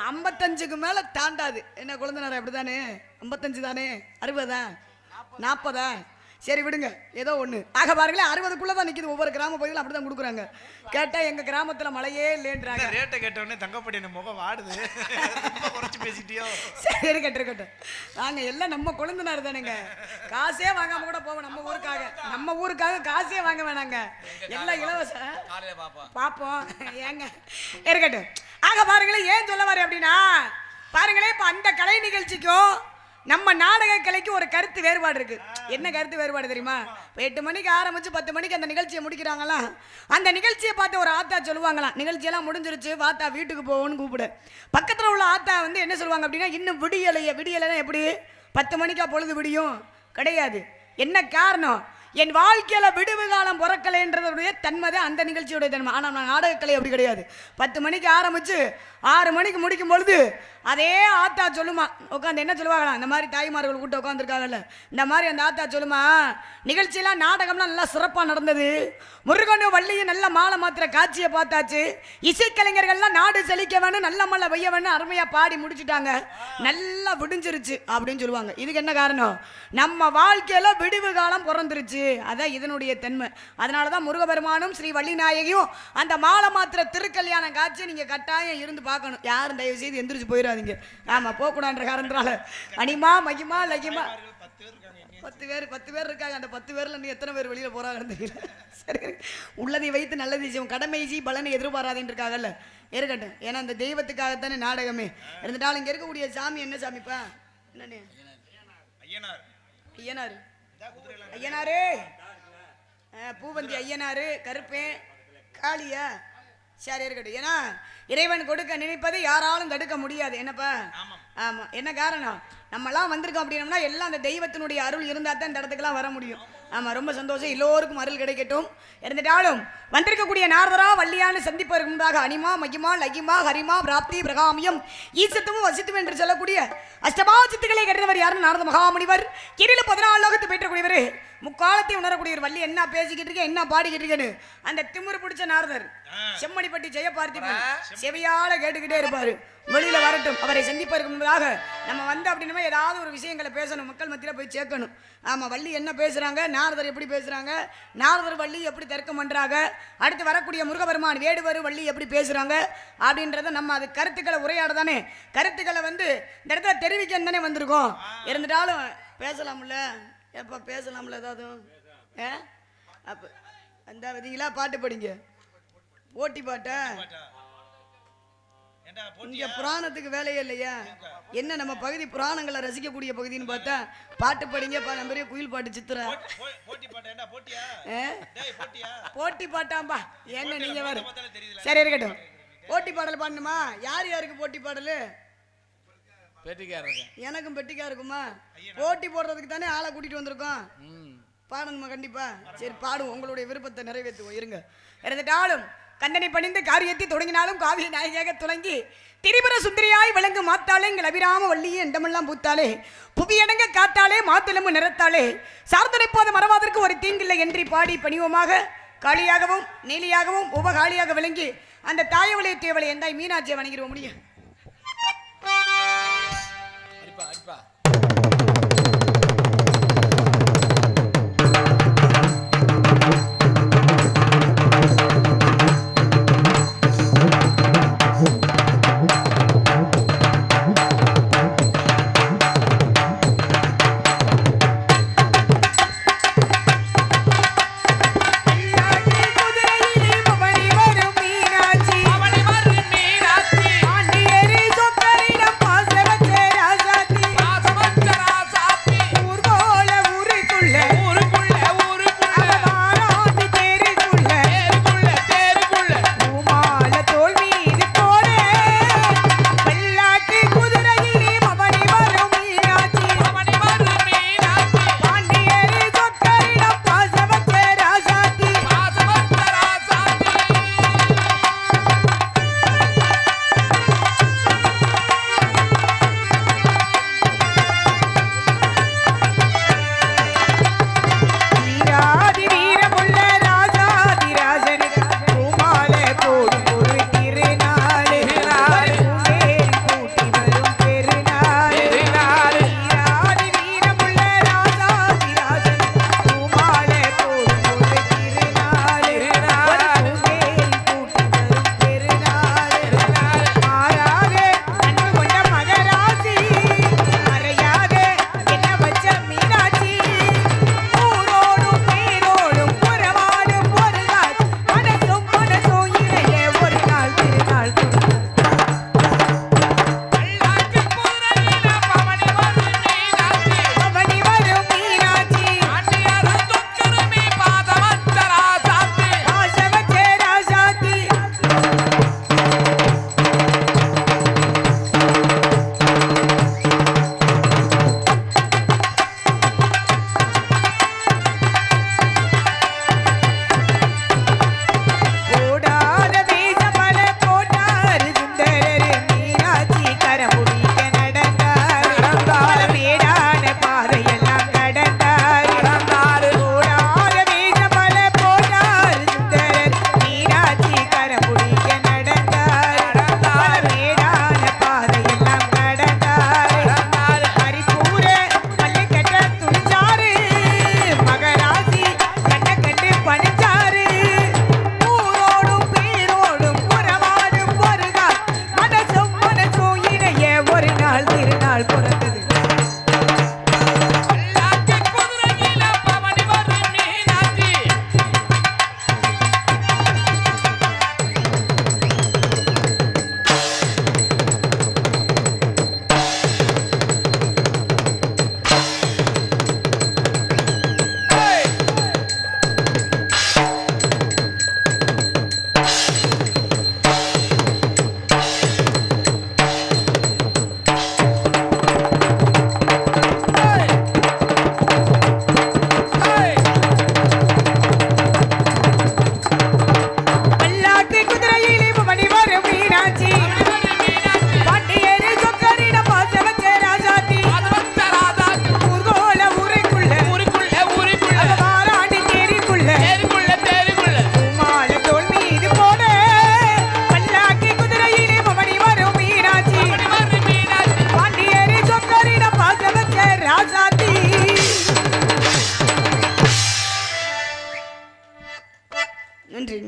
55க்கு மேல தாண்டாது. என்ன குழந்தைனார அப்படித்தானே? 55 தானே? 60 40? சரி விடுங்க, ஏதோ ஒண்ணு. ஆக பாருங்களேன், 60க்குள்ளதான் நிக்குது. ஒவ்வொரு கிராம பகுதியிலும் அப்படிதான் கொடுக்குறாங்க. கேட்டா எங்க கிராமத்துல மழையே இல்லைன்றாங்க. ரேட்டை கேட்ட உடனே தங்கப்படி முகம் வாடுது. குறைச்சு பேசிட்டியோ? சரி இருக்கட்டும். நாங்க எல்லாம் நம்ம குழந்தைனார் தானுங்க. காசே வாங்காம கூட போவோம் நம்ம ஊருக்காக. நம்ம ஊருக்காக காசே வாங்க வேணாங்க, எல்லாம் இலவசம். பாப்போம் ஏங்க இருக்கட்டும். ஆக பாருங்களேன், ஏன் சொல்ல வரேன் அப்படின்னா, பாருங்களேன், இப்ப அந்த கலை நிகழ்ச்சிக்கும் நம்ம நாடக கலைக்கு ஒரு கருத்து வேறுபாடு இருக்கு. என்ன கருத்து வேறுபாடு தெரியுமா? 8 மணிக்கு ஆரம்பிச்சு 10 மணிக்கு அந்த நிகழ்ச்சியை முடிக்கிறாங்களாம். அந்த நிகழ்ச்சியை பார்த்து ஒரு ஆத்தா சொல்லுவாங்களாம், நிகழ்ச்சியெல்லாம் முடிஞ்சிருச்சு, வாத்தா வீட்டுக்கு போவோன்னு கூப்பிடு. பக்கத்தில் உள்ள ஆத்தா வந்து என்ன சொல்லுவாங்க அப்படின்னா, இன்னும் விடியலைன்னா எப்படி 10 மணிக்கா பொழுது விடியும்? கிடையாது. என்ன காரணம்? என் வாழ்க்கையில விடுவு காலம் பிறக்கலைன்றதுடைய தன்மை அந்த நிகழ்ச்சியுடைய தன்மை. ஆனால் நான் நாடகக்கலை அப்படி கிடையாது. 10 மணிக்கு ஆரம்பிச்சு 6 மணிக்கு முடிக்கும் பொழுது அதே ஆத்தா சொல்லுமா உட்காந்து என்ன சொல்லுவாங்களா, இந்த மாதிரி தாய்மார்கள் கூட்ட உட்காந்துருக்காங்கல்ல, இந்த மாதிரி அந்த ஆத்தா சொல்லுமா, நிகழ்ச்சியெல்லாம் நாடகம்லாம் நல்லா சிறப்பாக நடந்தது, முருகனும் வள்ளியும் நல்ல மாலை மாத்திர காட்சியை பார்த்தாச்சு, இசைக்கலைஞர்கள்லாம் நாடு செழிக்க வேணும் நல்ல மழை பெய்ய வேணும் அருமையாக பாடி முடிச்சுட்டாங்க, நல்லா விடிஞ்சிருச்சு அப்படின்னு சொல்லுவாங்க. இதுக்கு என்ன காரணம், நம்ம வாழ்க்கையில் விடுவு காலம் பிறந்துருச்சு. அதான் இதனுடைய தன்மை. அதனால தான் முருகபெருமானும் ஸ்ரீ வள்ளிநாயகியும் அந்த மாலை மாத்திர திருக்கல்யாண காட்சியை நீங்கள் கட்டாயம் இருந்து பார்க்கணும். யாரும் தயவு செய்து எந்திரிச்சு போயிடாதீங்க. ஆமாம், போகக்கூடாதுன்ற காரணத்தினால அனிமா மகிமா லகிமா 10 பேர் இருக்காங்க. அந்த 10 பேரில் நீ எத்தனை பேர் வெளியில் போகிறாங்கன்னு தெரியல. சரி, உள்ளதை வைத்து நல்லதை செய்வோம், கடமை செய் பலனை எதிர்பாராதேன்னு இருக்காங்கல்ல, இருக்கட்டும். ஏன்னா அந்த தெய்வத்துக்காகத்தானே நாடகமே. இருந்துட்டாலும் இங்கே இருக்கக்கூடிய சாமி என்ன சாமிப்பா, என்னன்னு ஐயனாரு ஐயனாரு பூவந்தி ஐயனாரு கருப்பேன் காளியா, சரி இருக்கட்டும். ஏன்னா இறைவன் கொடுக்க நினைப்பதை யாராலும் தடுக்க முடியாது. என்னப்பா, ஆமாம். என்ன காரணம், நம்மலாம் வந்திருக்கோம் அப்படின்னம்னா எல்லாம் அந்த தெய்வத்தினுடைய அருள் இருந்தால் தான் இந்த இடத்துக்குலாம் வர முடியும். ஆமாம், ரொம்ப சந்தோஷம். எல்லோருக்கும் அருள் கிடைக்கட்டும். இருந்துட்டாலும் வந்திருக்கக்கூடிய நாரதரா வள்ளியான சந்திப்பதற்கு முன்பாக அனிமா மகிமா லகிமா ஹரிமா பிராப்தி பிரகாமியம் ஈசத்துவம் வசித்துவம் என்று சொல்லக்கூடிய அஷ்டமா சித்துக்களை கருதவர் யாருன்னு நாரத மகாமுனிவர். கீழில் 14 லோகத்தை பெற்றக்கூடியவர், முக்காலத்தை உணரக்கூடியவர். வள்ளி என்ன பேசிக்கிட்டு இருக்கேன் என்ன பாடிக்கிட்டு இருக்கேன்னு அந்த திமிரு பிடிச்ச நாரதர் செம்மணிப்பட்டி ஜெயபார்த்திபன் செவியால கேட்டுக்கிட்டே இருப்பாரு. வெளியில வரட்டும், அவரை சந்திப்பதற்கு முன்பதாக நம்ம வந்து அப்படின்னா ஏதாவது ஒரு விஷயங்களை பேசணும், மக்கள் மத்தியில் போய் சேர்க்கணும். ஆமா, வள்ளி என்ன பேசுறாங்க, நாரதர் எப்படி பேசுறாங்க, நாரதர் வள்ளி எப்படி தர்க்கம் பண்றாங்க, அடுத்து வரக்கூடிய முருகபெருமான் வேடுவர் வள்ளி எப்படி பேசுறாங்க அப்படின்றத நம்ம அது கருத்துக்களை உரையாட தானே, கருத்துக்களை வந்து இந்த இடத்துல தெரிவிக்க தானே வந்திருக்கோம். இருந்துட்டாலும் பேசலாம்ல, எப்போ பேசலாம்ல ஏதாவது. அப்போ அந்த பார்த்தீங்களா, பாட்டு படிங்க, போட்டி பாட்டா இங்க புராணத்துக்கு வேலையே இல்லையா என்ன, நம்ம பகுதி புராணங்களை ரசிக்கக்கூடிய பகுதின்னு பார்த்தா பாட்டு படிங்க, பெரிய குயில் பாட்டு சித்திர போட்டி பாட்டாம்பா என்ன நீங்க வர. சரி இருக்கட்டும், போட்டி பாடல் பாடணுமா, யார் யாருக்கு போட்டி பாடல், எனக்கும் பெட்டிக்கா இருக்குமா, போட்டி போடுறதுக்கு தானே ஆளை கூட்டிட்டு வந்திருக்கோம், பாடணுமா கண்டிப்பா. சரி பாடுவோம், உங்களுடைய விருப்பத்தை நிறைவேற்றுவோம். இருங்க. இருந்துட்டாலும் கந்தனை பணிந்து காரியத்தை தொடங்கினாலும் காவிய நாயகியாக துளங்கி திரிபுர சுந்தரியாய் விளங்கு மாத்தாளே எங்கள் அபிராம வள்ளியே எண்டமெல்லாம் பூத்தாளே புவியடங்க காத்தாலே மாத்திலம்பு நிறத்தாளே சார்ந்துரைப்போது மறவாதற்கு ஒரு தீங்கில்லை என்று பாடி பணிவமாக காளியாகவும் நீலியாகவும் உபகாளியாக விளங்கி அந்த தாயவளை தேவளை எந்தாய் மீனாட்சியை வணங்கிடுவோம். முடியும் மீனாட்சி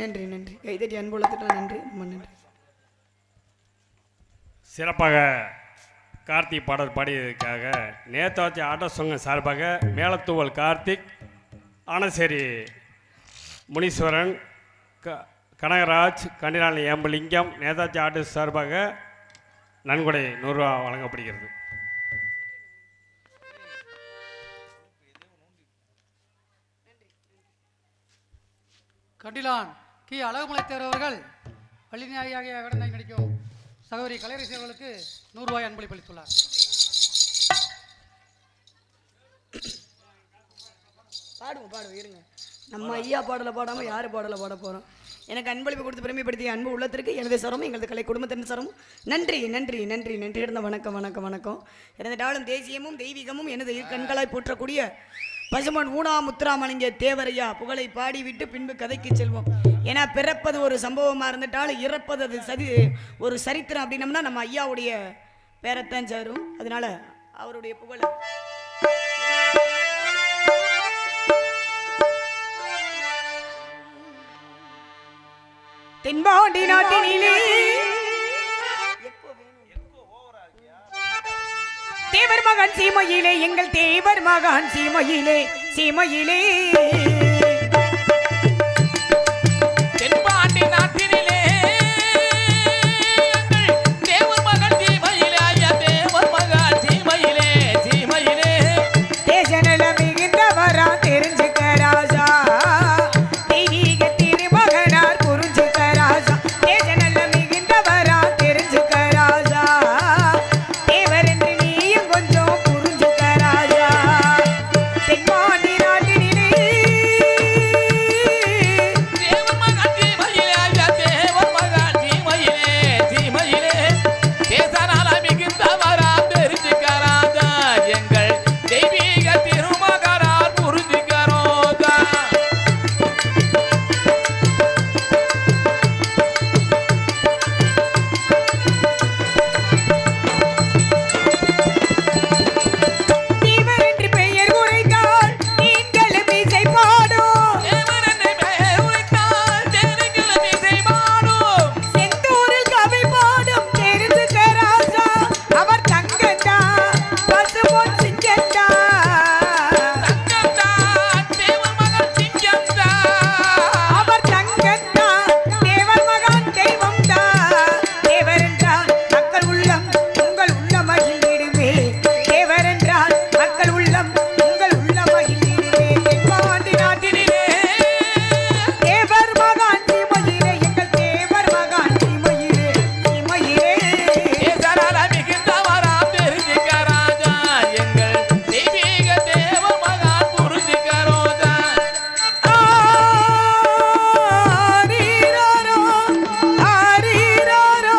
நன்றி நன்றி கைதட்டி அன்புள்ளத்துக்கு நன்றி ரொம்ப நன்றி. சிறப்பாக கார்த்திக் பாடல் பாடியதற்காக நேதாஜி ஆட்டோ சங்கம் சார்பாக மேலத்தூவல் கார்த்திக், ஆனசேரி முனீஸ்வரன், கனகராஜ், கண்டிராணி எம்பலிங்கம், நேதாஜி ஆட்டோ சார்பாக நன்கொடை 100 ரூபா வழங்கப்படுகிறது. கண்டிலான் கி அழகுமலை தேர்வர்கள் பள்ளிநாயகியாக வேடனை நடிக்கும் சகோதரி கலையரசி அவர்களுக்கு 100 ரூபாய் அன்பளிப்பு அளித்துள்ளார். பாடுவோம் இருங்க. நம்ம ஐயா பாடலை பாடாமல் யார் பாடலை பாட போகிறோம். எனக்கு அன்பளிப்பு கொடுத்து பெருமைப்படுத்திய அன்பு உள்ளத்திற்கு எனது சரமும் எங்களது கலை குடும்பத்தின் சரமும் நன்றி நன்றி நன்றி நன்றி. இருந்த வணக்கம் வணக்கம் வணக்கம். எனது டாலும் தேசியமும் தெய்வீகமும் எனது கண்களாய் போற்றக்கூடிய பசுமன் ஊனா முத்துராமலிங்க தேவரையா புகழை பாடிவிட்டு பின்பு கதைக்கு செல்வோம். ஏன்னா பிறப்பது ஒரு சம்பவமாக இருந்துட்டாலும் இறப்பது அது ஒரு சரித்திரம் அப்படின்னம்னா நம்ம ஐயாவுடைய பேரத்தான் சேரும். அதனால அவருடைய புகழை தென்பாண்டி நாட்டினிலே தேவர் மகன் சீமையிலே எங்கள் தேவர் மகன் சீமையிலே சீமையிலே தென்பாண்டி நாட்டினிலே தேவர் மகன் சீமையிலே ஐயா தேவர் மகன் சீமையிலே சீமையிலே தேசநல மிகுந்தவரா தெரிஞ்சுக்க ராஜா தெய்வீக திருமகனார் புரிஞ்சுக்க ராஜா தேசநல மிகுந்தவரா தெரிஞ்சுக்க ராஜா தேவர் என்று நீயும் கொஞ்சம் புரிஞ்சுக்க ராஜா தென்பாண்டி நாட்டினிலே தேவர் மகன் சீமையிலே ஐயா தேவர் மகன் சீமையிலே சீமையிலே தேசனால மிகுந்தவரா தெரிஞ்சுக்கராதா எங்கள் தெய்வீக திருமகனார் புரிஞ்சுக்கரோதா. தேவர் என்று பெயர் உரைத்தால் நீங்களும் இசை பாடும் தேவர் என்னை பெயர் உரைத்தால் தேனிகளும் இசை பாடும். செந்தூரில் கவி பாடும் தெரிஞ்சுக்க ராஜா அவர் தங்கந்தா பசுபொன் சிங்கந்தா தங்கம்தான் தேவர் மகன் சிங்கம்தான். அவர் தங்கந்தா தேவர் மகன் தெய்வம்தா தேவர் என்றால் மக்கள் உள்ளம் உங்கள் உள்ள மகிழ்ந்திடுமே தேவர் என்றால் மக்கள் உள்ளம் உங்கள் உள்ள மகிழ்ந்திடுமே தென்பாண்டி நாட்டினிலே தேவர் மகன் சீமையிலே எங்கள் தேவர் மகன் சீமையிலே சீமையிலே தேசனால மிகுந்தவராம் தெரிஞ்சுக்கராதா எங்கள் தெய்வீக தேவர் மகன் புரிஞ்சுக்கரோதா. ஆரீராரோ ஆரீராரோ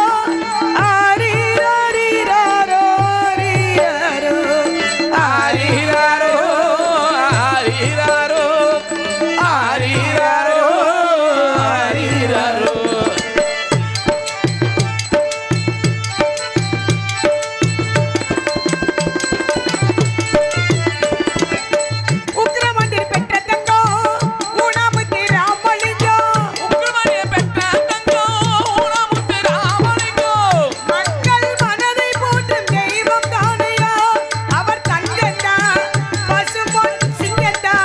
ஆரீராரீராரோ ஆரீராரோ ஆரீராரோ ஆரீராரோ ஆரீராரோ ஆரீராரோ. உக்கிரமந்திரி பெற்ற தங்கம் ஊனாமுத்தி ராமலிங்கம் உக்கிரமணியை பெற்ற தங்கம் ஊனமுத்து ராமலிங்கம். மக்கள் மனதை போற்றும் தெய்வம் தானையா அவர் தங்கந்தா பசுபொன் சிங்கந்தா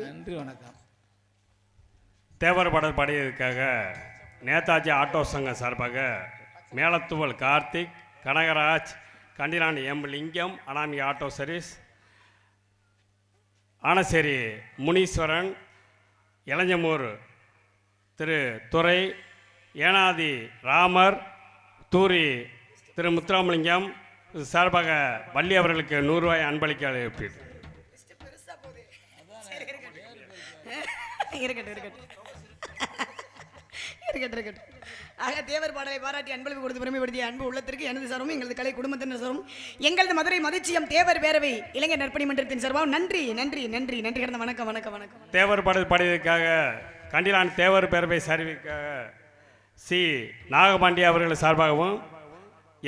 நன்றி வணக்கம். தேவர் பாடல் பாடியதற்காக நேதாஜி ஆட்டோ சங்கம் சார்பாக மேலத்துவல் கார்த்திக், கனகராஜ், கண்டிலான் எம் லிங்கம், அனாமிகா ஆட்டோ சர்வீஸ், ஆனசேரி முனீஸ்வரன், இளஞ்சமூர் திரு துரை, ஏனாதி ராமர், தூரி திரு முத்துராமலிங்கம் சார்பாக வள்ளி அவர்களுக்கு 100 ரூபாய் அன்பளிக்க அழைப்பீர். இருக்கட்டும். ஆக தேவர் பாடலை பாராட்டி அன்பளிப்பு கொடுத்து பெருமைப்படுத்திய அன்பு உள்ளத்திற்கு எனது சார்பும் எங்களது கலை குடும்பத்தின் சார்பும் எங்களது மதுரை மதிச்சியம் தேவர் பேரவை இளைஞர் நற்பணி மன்றத்தின் சார்பாகவும் நன்றி நன்றி நன்றி நன்றி கிடந்த வணக்கம் வணக்கம் வணக்கம். தேவர் பாடல் பாடியதற்காக கண்டிலான் தேவர் பேரவை சார்பிற்காக சி நாகபாண்டிய அவர்கள் சார்பாகவும்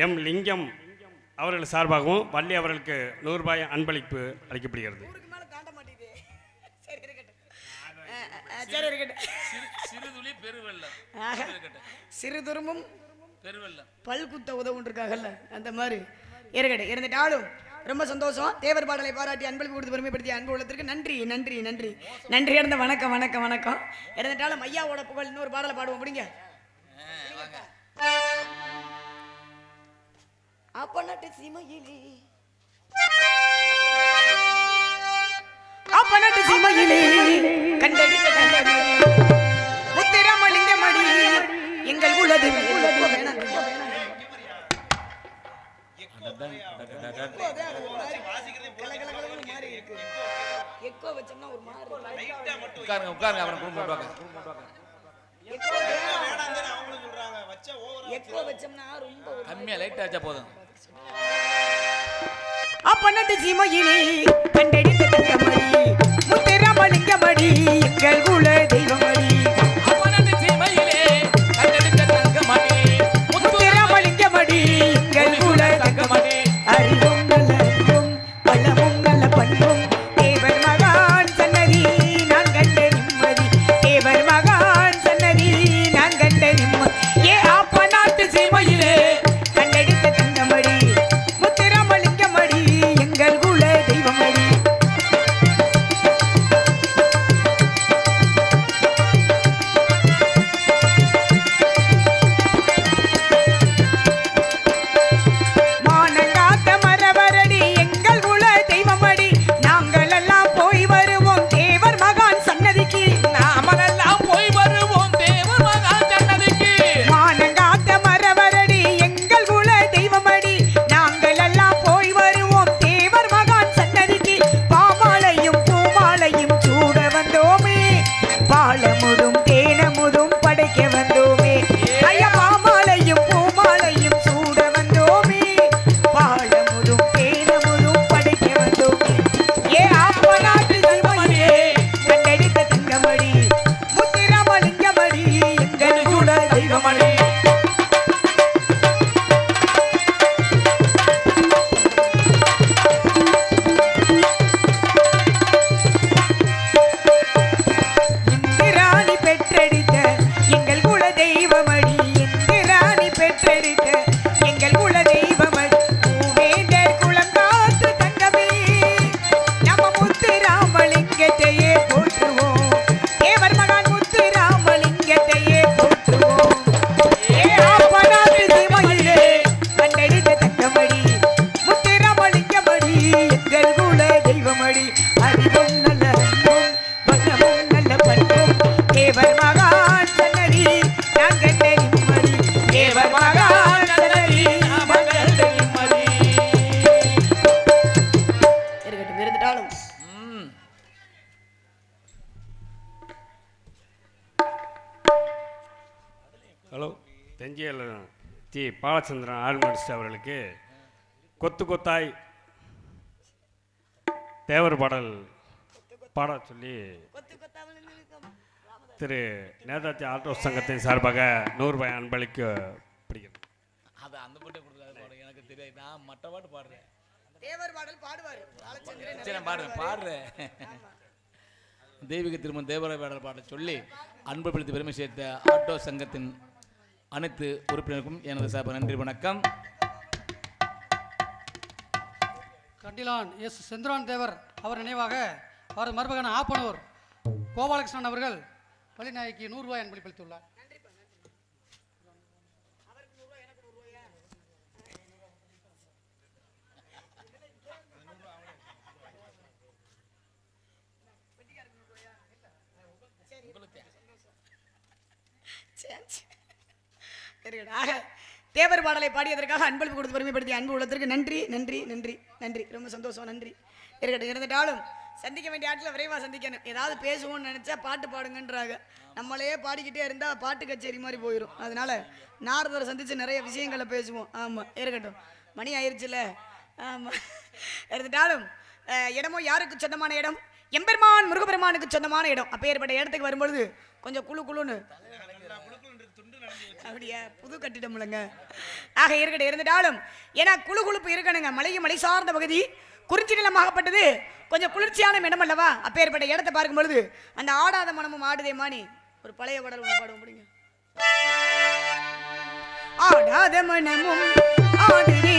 எம் லிங்கம் அவர்கள் சார்பாகவும் வள்ளி அவர்களுக்கு 100 ரூபாய் அன்பளிப்பு அளிக்கப்படுகிறது. சிறுதுளி பெருவெள்ளம், சிறு துரும்பும் பெருவெள்ளம் பல் குத்த உதவுன்றிருக்காங்கல்ல, அந்த மாதிரி இருந்துட்டாலும் ரொம்ப சந்தோஷம். தேவர் பாடலை பாராட்டி அன்பளிப்பு கொடுத்து பெருமைப்படுத்திய அன்பு உள்ளத்திற்கு நன்றி நன்றி நன்றி நன்றி இருந்த வணக்கம் வணக்கம் வணக்கம். இருந்துட்டாலும் ஐயாவோட புகழ் இன்னொரு பாடலை பாடுவோம். அப்படிங்க அப்பநாட்டு சீமையிலே அப்பநாட்டு சீமையிலே கண்டடித்த கண்டடி முத்திராமலிங்கமடி எங்கள் உள்ளது எக்கோ வச்சோம்னா ஒரு மாதிரி உட்காருங்க அவனை குடும்பம் எக்கோ வச்சோம்னா ரொம்ப கம்மியா லைட் ஆச்சா போதும். அப்பநாட்டு சீமையிலே கண்டடித்த தங்கமடி முத்திராமலிங்கமடி எங்கள் குல தெய்வமடி அப்பநாட்டு சீமையிலே கண்டடித்த தங்கமடி முத்திராமலிங்கமடி எங்கள் குல தங்கமடி அறிவும் நல்ல பலமும் நல்ல பண்பும் தேவர் மகான் சன்னதி நான் கண்ட நிம்மதி தேவர் மகான் சன்னதி நான் கண்ட நிம்மதி ஏ அப்பநாட்டு சீமையிலே கண்டடித்த தங்கமடி முத்திராமலிங்கமடி எங்கள் குல தெய்வமடி. மானங்காத்த மரவரடி எங்கள் குல தெய்வமடி நாங்கள் எல்லாம் போய் வருவோம் தேவர் மகான் சன்னதிக்கு நாமெல்லாம் போய் வருவோம் தேவர் மகான் சன்னதிக்கு. மானங்காத்த மரவரடி எங்கள் குல தெய்வமடி நாங்கள் எல்லாம் போய் வருவோம் தேவர் மகான் சன்னதிக்கு பாமாலையும் பூமாலையும் சூட வந்தோமே பாலமுதும் தேனமுதும் படைக்க வந்தோமே ஐயா பாமாலையும் பூமாலையும் சூட வந்தோமே பாலமுதும் தேனமுதும் படைக்க வந்தோமே ஏ அப்பநாட்டு சீமையிலே கண்டடித்த தங்கமடி முத்திராமலிங்கமடி எங்கள் குல தெய்வமடி. இந்திராணி பெற்றெடுத்த எங்கள் குல தெய்வமடி இந்திராணி பெற்றெடுத்த எங்கள் குல தெய்வமடி மூவேந்தர் குலம் காத்து தங்கமே நம்ம முத்துராமலிங்கத்தையே போற்றுவோம் தேவர் மகான் முத்துராமலிங்கத்தையே போற்றுவோம். ஏ அப்பநாட்டு சீமையிலே கண்டடித்த தங்கமடி முத்துராமலிங்கமடி எங்கள் குல தெய்வமடி அறிவும் நல்ல அன்பும் பலமும் நல்ல பண்பும் தேவர் மகான் சன்னதி நான் கண்ட நிம்மதி தேவர் மகான் சன்னதி நான் கண்ட நிம்மதி. இருக்கட்டும் இருந்துட்டாலும் ஹலோ தெஞ்சியல் தி பாலச்சந்திரன் ஆர்மனிஸ்ட் அவர்களுக்கு கொத்து கொத்தாய் தேவர் பாடல் பாட சொல்லி திரு நேதாஜி ஆட்டோ சங்கத்தின் சார்பாக 100 ரூபாய் அன்பளிக்கப்படுகிறது. அது அந்த பாட்டை கொடுக்காது, எனக்கு தெரியாது. நான் மற்ற பாட்டு பாடுறேன். தேவர் பாடல் பாடுவார் சரி, நான் பாடுறேன். தெய்வீக திருமணம் தேவர பாடல் பாட சொல்லி அன்பு பிடித்து பெருமை சேர்த்த ஆட்டோ சங்கத்தின் அனைத்து உறுப்பினருக்கும் எனது சார்பாக நன்றி வணக்கம். கண்டிலான் எஸ் செந்திரான் தேவர் அவர் நினைவாக அவரது மருமகன் ஆப்பனூர் கோபாலகிருஷ்ணன் அவர்கள் வள்ளிநாயகிக்கு 100 ரூபாய் அன்பளித்துள்ளார். தேவர் பாடலை பாடியதற்காக அன்பளிப்பு கொடுத்து பெருமைப்படுத்திய அன்பு உள்ளத்திற்கு நன்றி நன்றி நன்றி நன்றி. ரொம்ப சந்தோஷம், நன்றி. இருக்கட்டும். இருந்துட்டாலும் சந்திக்க வேண்டிய ஆட்டில் விரைவாக சந்திக்கணும். ஏதாவது பேசுவோம்னு நினச்சா பாட்டு பாடுங்கன்றாங்க. நம்மளே பாடிக்கிட்டே இருந்தால் பாட்டு கச்சேரி மாதிரி போயிடும். அதனால நாரதரை சந்தித்து நிறைய விஷயங்களை பேசுவோம். ஆமாம், இருக்கட்டும். மணி ஆயிடுச்சுல. ஆமாம், இருந்துட்டாலும் இடமோ யாருக்கு சொந்தமான இடம்? எம்பெருமான் முருகப்பெருமானுக்கு சொந்தமான இடம். அப்பேற்பட்ட இடத்துக்கு வரும்பொழுது கொஞ்சம் குழு குழுன்னு அப்படியா புது கட்டிடம்லங்க. ஆக இருக்கட்டும். இருந்துட்டாலும் ஏன்னா குழு குழுப்பு இருக்கணுங்க. மலையும் மலை சார்ந்த பகுதி, குறிஞ்சி நிலமாகப்பட்டது, கொஞ்சம் குளிர்ச்சியான இடம் அல்லவா? அப்பேற்பட்ட இடத்தை பார்க்கும் பொழுது அந்த ஆடாத மனமும் ஆடுதே மாணி ஒரு பழைய பாடல் ஒன்று பாடுவோம். முடிங்க. ஆடாத மனமும் ஆடுதே,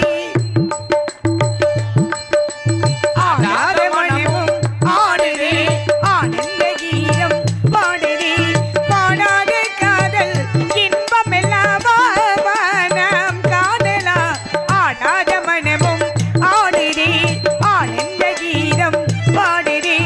ஆடாத மனமும் ஆடுதே, ஆனந்த கீதம் பாடுதே, பாடாத காதல் இன்பம் எல்லாம் மனம் காதலா. ஆடாத மனமும் ஆடுதே, ஆனந்த கீதம் பாடுதே.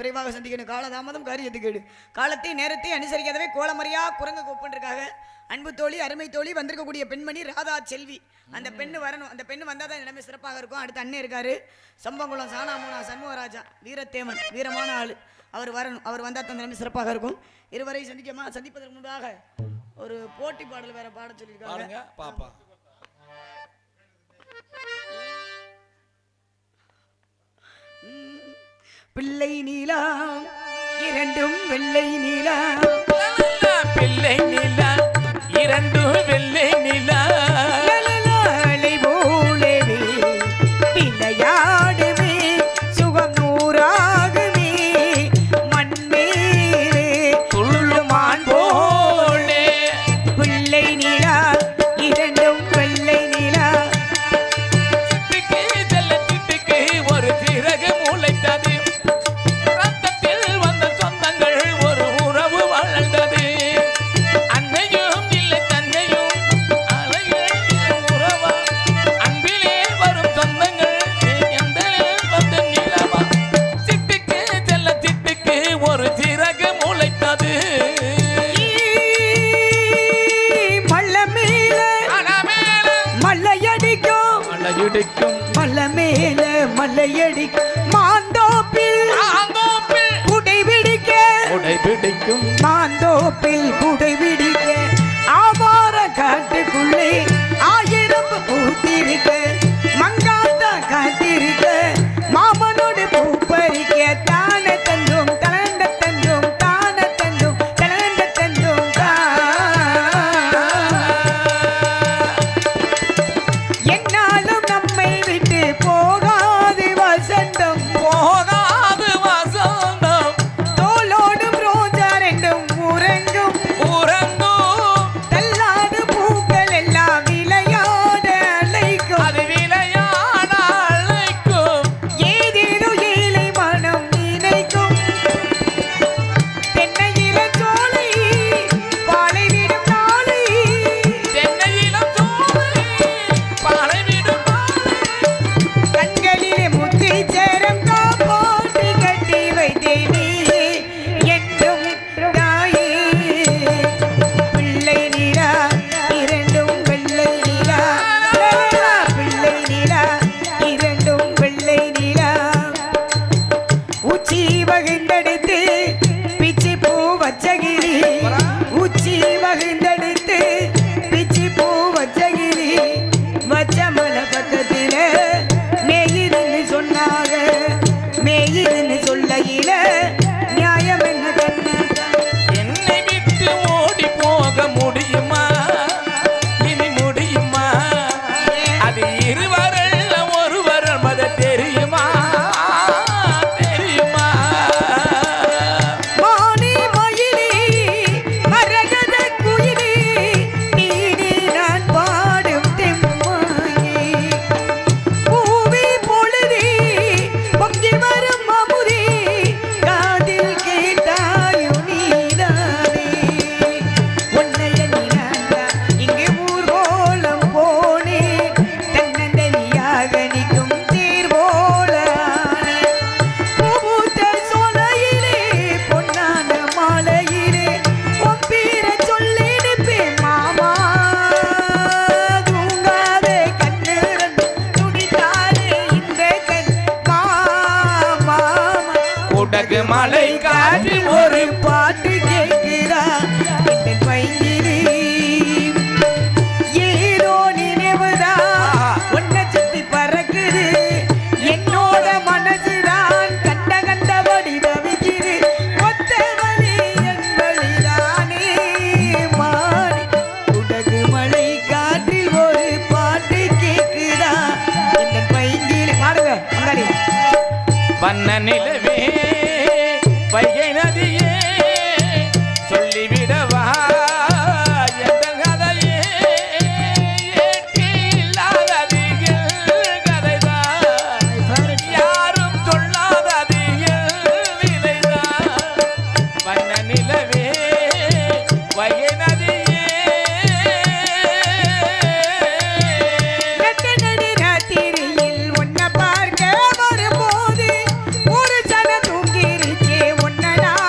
விரைவாக சந்திக்கணும். காலதாமதம் காரியத்துக்கு காலத்தை நேரத்தை அனுசரிக்காதவே கோலமரியா குரங்கு கூப்பிட்டுருக்காங்க. அன்பு தோழி, அருமை தோழி, வந்திருக்கக்கூடிய பெண்மணி ராதா செல்வி. அந்த பெண்ணு வரணும். அந்த பெண்ணு வந்தால் தான் எல்லாமே சிறப்பாக இருக்கும். அடுத்து அண்ணன் இருக்காரு, சம்பங்குளம் சாணாமூனா சண்முகராஜா, வீரத்தேவன், வீரமான ஆள். அவர் வரணும். அவர் வந்தால் தான் எல்லாமே சிறப்பாக இருக்கும். இருவரை சந்திப்பதற்கு முன்பாக ஒரு போட்டி பாடல் வேற பாட சொல்லியிருக்காங்க. பாப்பா பிள்ளை நீலா இரண்டும் வெள்ளை நீலா, பிள்ளை நீலா இரண்டும் வெள்ளை நீலா, போலவே பிள்ளையாடுவே சுகம் நூறாகுமே, மண்மேலே துள்ளுமான் போலே. பிள்ளை நீலா இரண்டும் வெள்ளை நீலா, சிட்டுக்கு செல்ல சிட்டுக்கு ஒரு சிறகு முளைத்தது, ரத்தத்தில் வந்த சொந்தங்கள் ஒரு உறவு வளர்ந்தது, அன்னையும் இல்லை தன்னையும் அலை அடிக்கும் மலை இடிக்கும் மலை மேல மலையடிக்கும் மாந்தோப்பில் குடை பிடிக்க உடை பிடிக்கும் மாந்தோப்பில் குடை பிடிக்க ஆவார காட்டுக்குள்ளே ஆயிரம் பூத்திருக்க மங்காத்தா காத்திருக்க மாமனோடு பூ பறிக்க தான தந்தும் தளர்ந்த தந்தும் தான தந்தும் தளர்ந்த தந்தும் என்னாலும் நம்மை விட்டு போகாது வசந்தம் போகாது வசந்தம் தோளோடும் ரோஜா ரெண்டும் உறங்கும் உறங்கும் தள்ளாடு பூக்கள் எல்லாம் விளையாட அழைக்கும் அது விளையாட அழைக்கும் ஏதேதோ ஏழை மனம் நினைக்கும் தென்னையில சோலை பாலை விடும் நாளை தென்னையிலம் சோலை பாலை விடும் கண்களிலே முத்தி சேரம் காப்பாற்றி கட்டி வைத்தேன் நீயே என்றும் தாயே பிள்ளை நிலா இரண்டும் வெள்ளை நிலா பிள்ளை நிலா இரண்டும் வெள்ளை நிலா உச்சி வகிந்தெடுத்து பிச்சி பூ வச்சகிரி உச்சி வகிந்தெடுத்து பிச்சி பூ வச்சகிரி வச்ச மலை பக்கத்தில மேயிதுன்னு சொன்னாங்க மேயிதுன்னு சொல்லையில நியாயம் என்ன கண்ணாக்கா என்னை விட்டு ஓடி போக முடியுமா இனி முடியுமா அது இருவரல்ல ஒருவர் மத தெரியுமா தெரியுமா மானே மயிலே மரகத குயிலே நீனே நான் பாடும் தெம்மாயே பூவே பொழுதே பொங்கி வரும் அமுதே காதில் கேட்டாயோ நீதானே உன்னை எண்ணினாண்டா இங்கே ஊர்வலம் போனேன் தன்னந்தனியாக நிற்கும் தேர் போலானே பூத்த சோலையிலே பொன்னான மாலையிலே உன் பேரை சொல்லி நிற்பேன் மாமா தூங்காதே கண்ணு ரெண்டு துடித்தாரே இந்த கண் மாமா குடகு மலை காட்டி ஒரு பாட்டு கேட்கிறா இந்த பையிலே ஏதோ நினைவுதான் உன்னை சுத்தி பறக்குது என்னோட மனசுதான் கண்ட கண்ட வடிவமைக்குது ஒத்த வழி என் வழிதானே மாறி குடகு மலை காற்றில் ஒரு பாட்டு கேட்குதா இந்த பையிலே பாடுங்க முன்னாடி வண்ண நிலவே வைகை நதியே சொல்லிவிடவா எந்த கதையே ஏற்றி இல்லாததிகள் கதைதான் யாரும் சொல்லாததிகள் விலைதான் வண்ண நிலவே வைகை நதியே நட்டநடு ராத்திரியில் உன்னை பார்க்க வரும்போது ஒரு சன தூங்கிருச்சே உன்னை நான்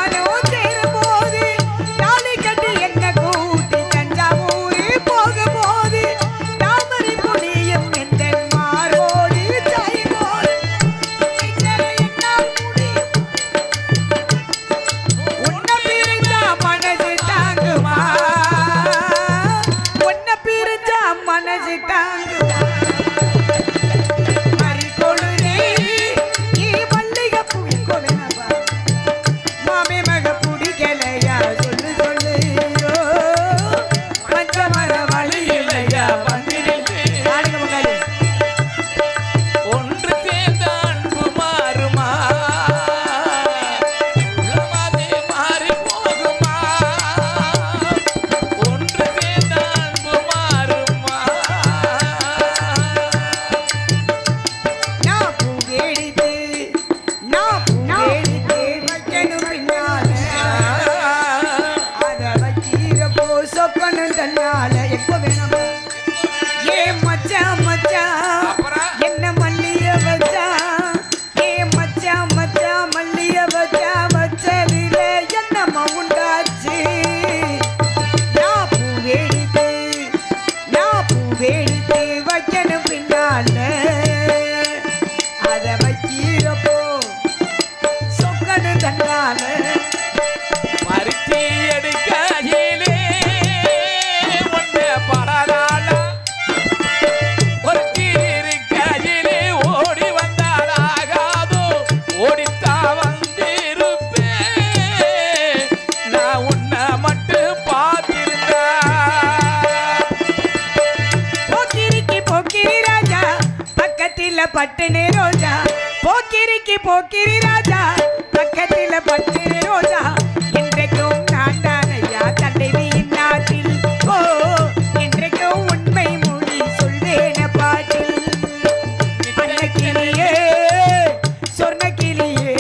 பக்கத்துல பட்டுனு ரோஜா போக்கிரிக்கு போக்கிரி ராஜா பக்கத்துல பட்டுனு ரோஜா என்றைக்கும் நான் தானையா தந்தைவியின் நாட்டில் ஓ என்றைக்கும் உண்மை மொழி சொல்வேன பாட்டில் அன்ன கிளியே சொர்ண கிளியே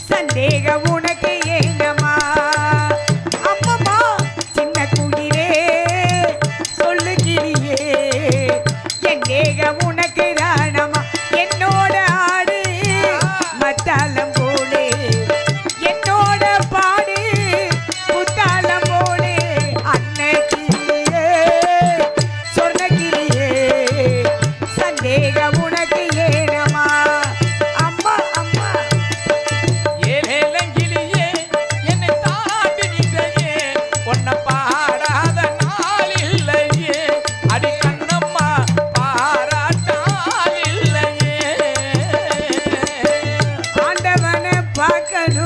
சந்தேகம் உனக்கு ஏனமா அம்மம்மா சின்ன குயிலே சொல்லு கிளியே என் தேகம் உனக்கு தானமா என்னோட ஆடு மத்தாளம் போலே என்னோட பாடு புத்தாளம் போலே அன்ன கிளியே சொர்ண கிளியே சந்தேகம் உனக்கு ஏனமா அம்மா அம்மா ஏலேலங்கிளியே என்னை தாண்டி நிற்கையே உன்னை பாடாத நாள் இல்லையே அடி கண்ணம்மா பாராட்டால் இல்லையே ஆண்டவனை பார்க்கணும்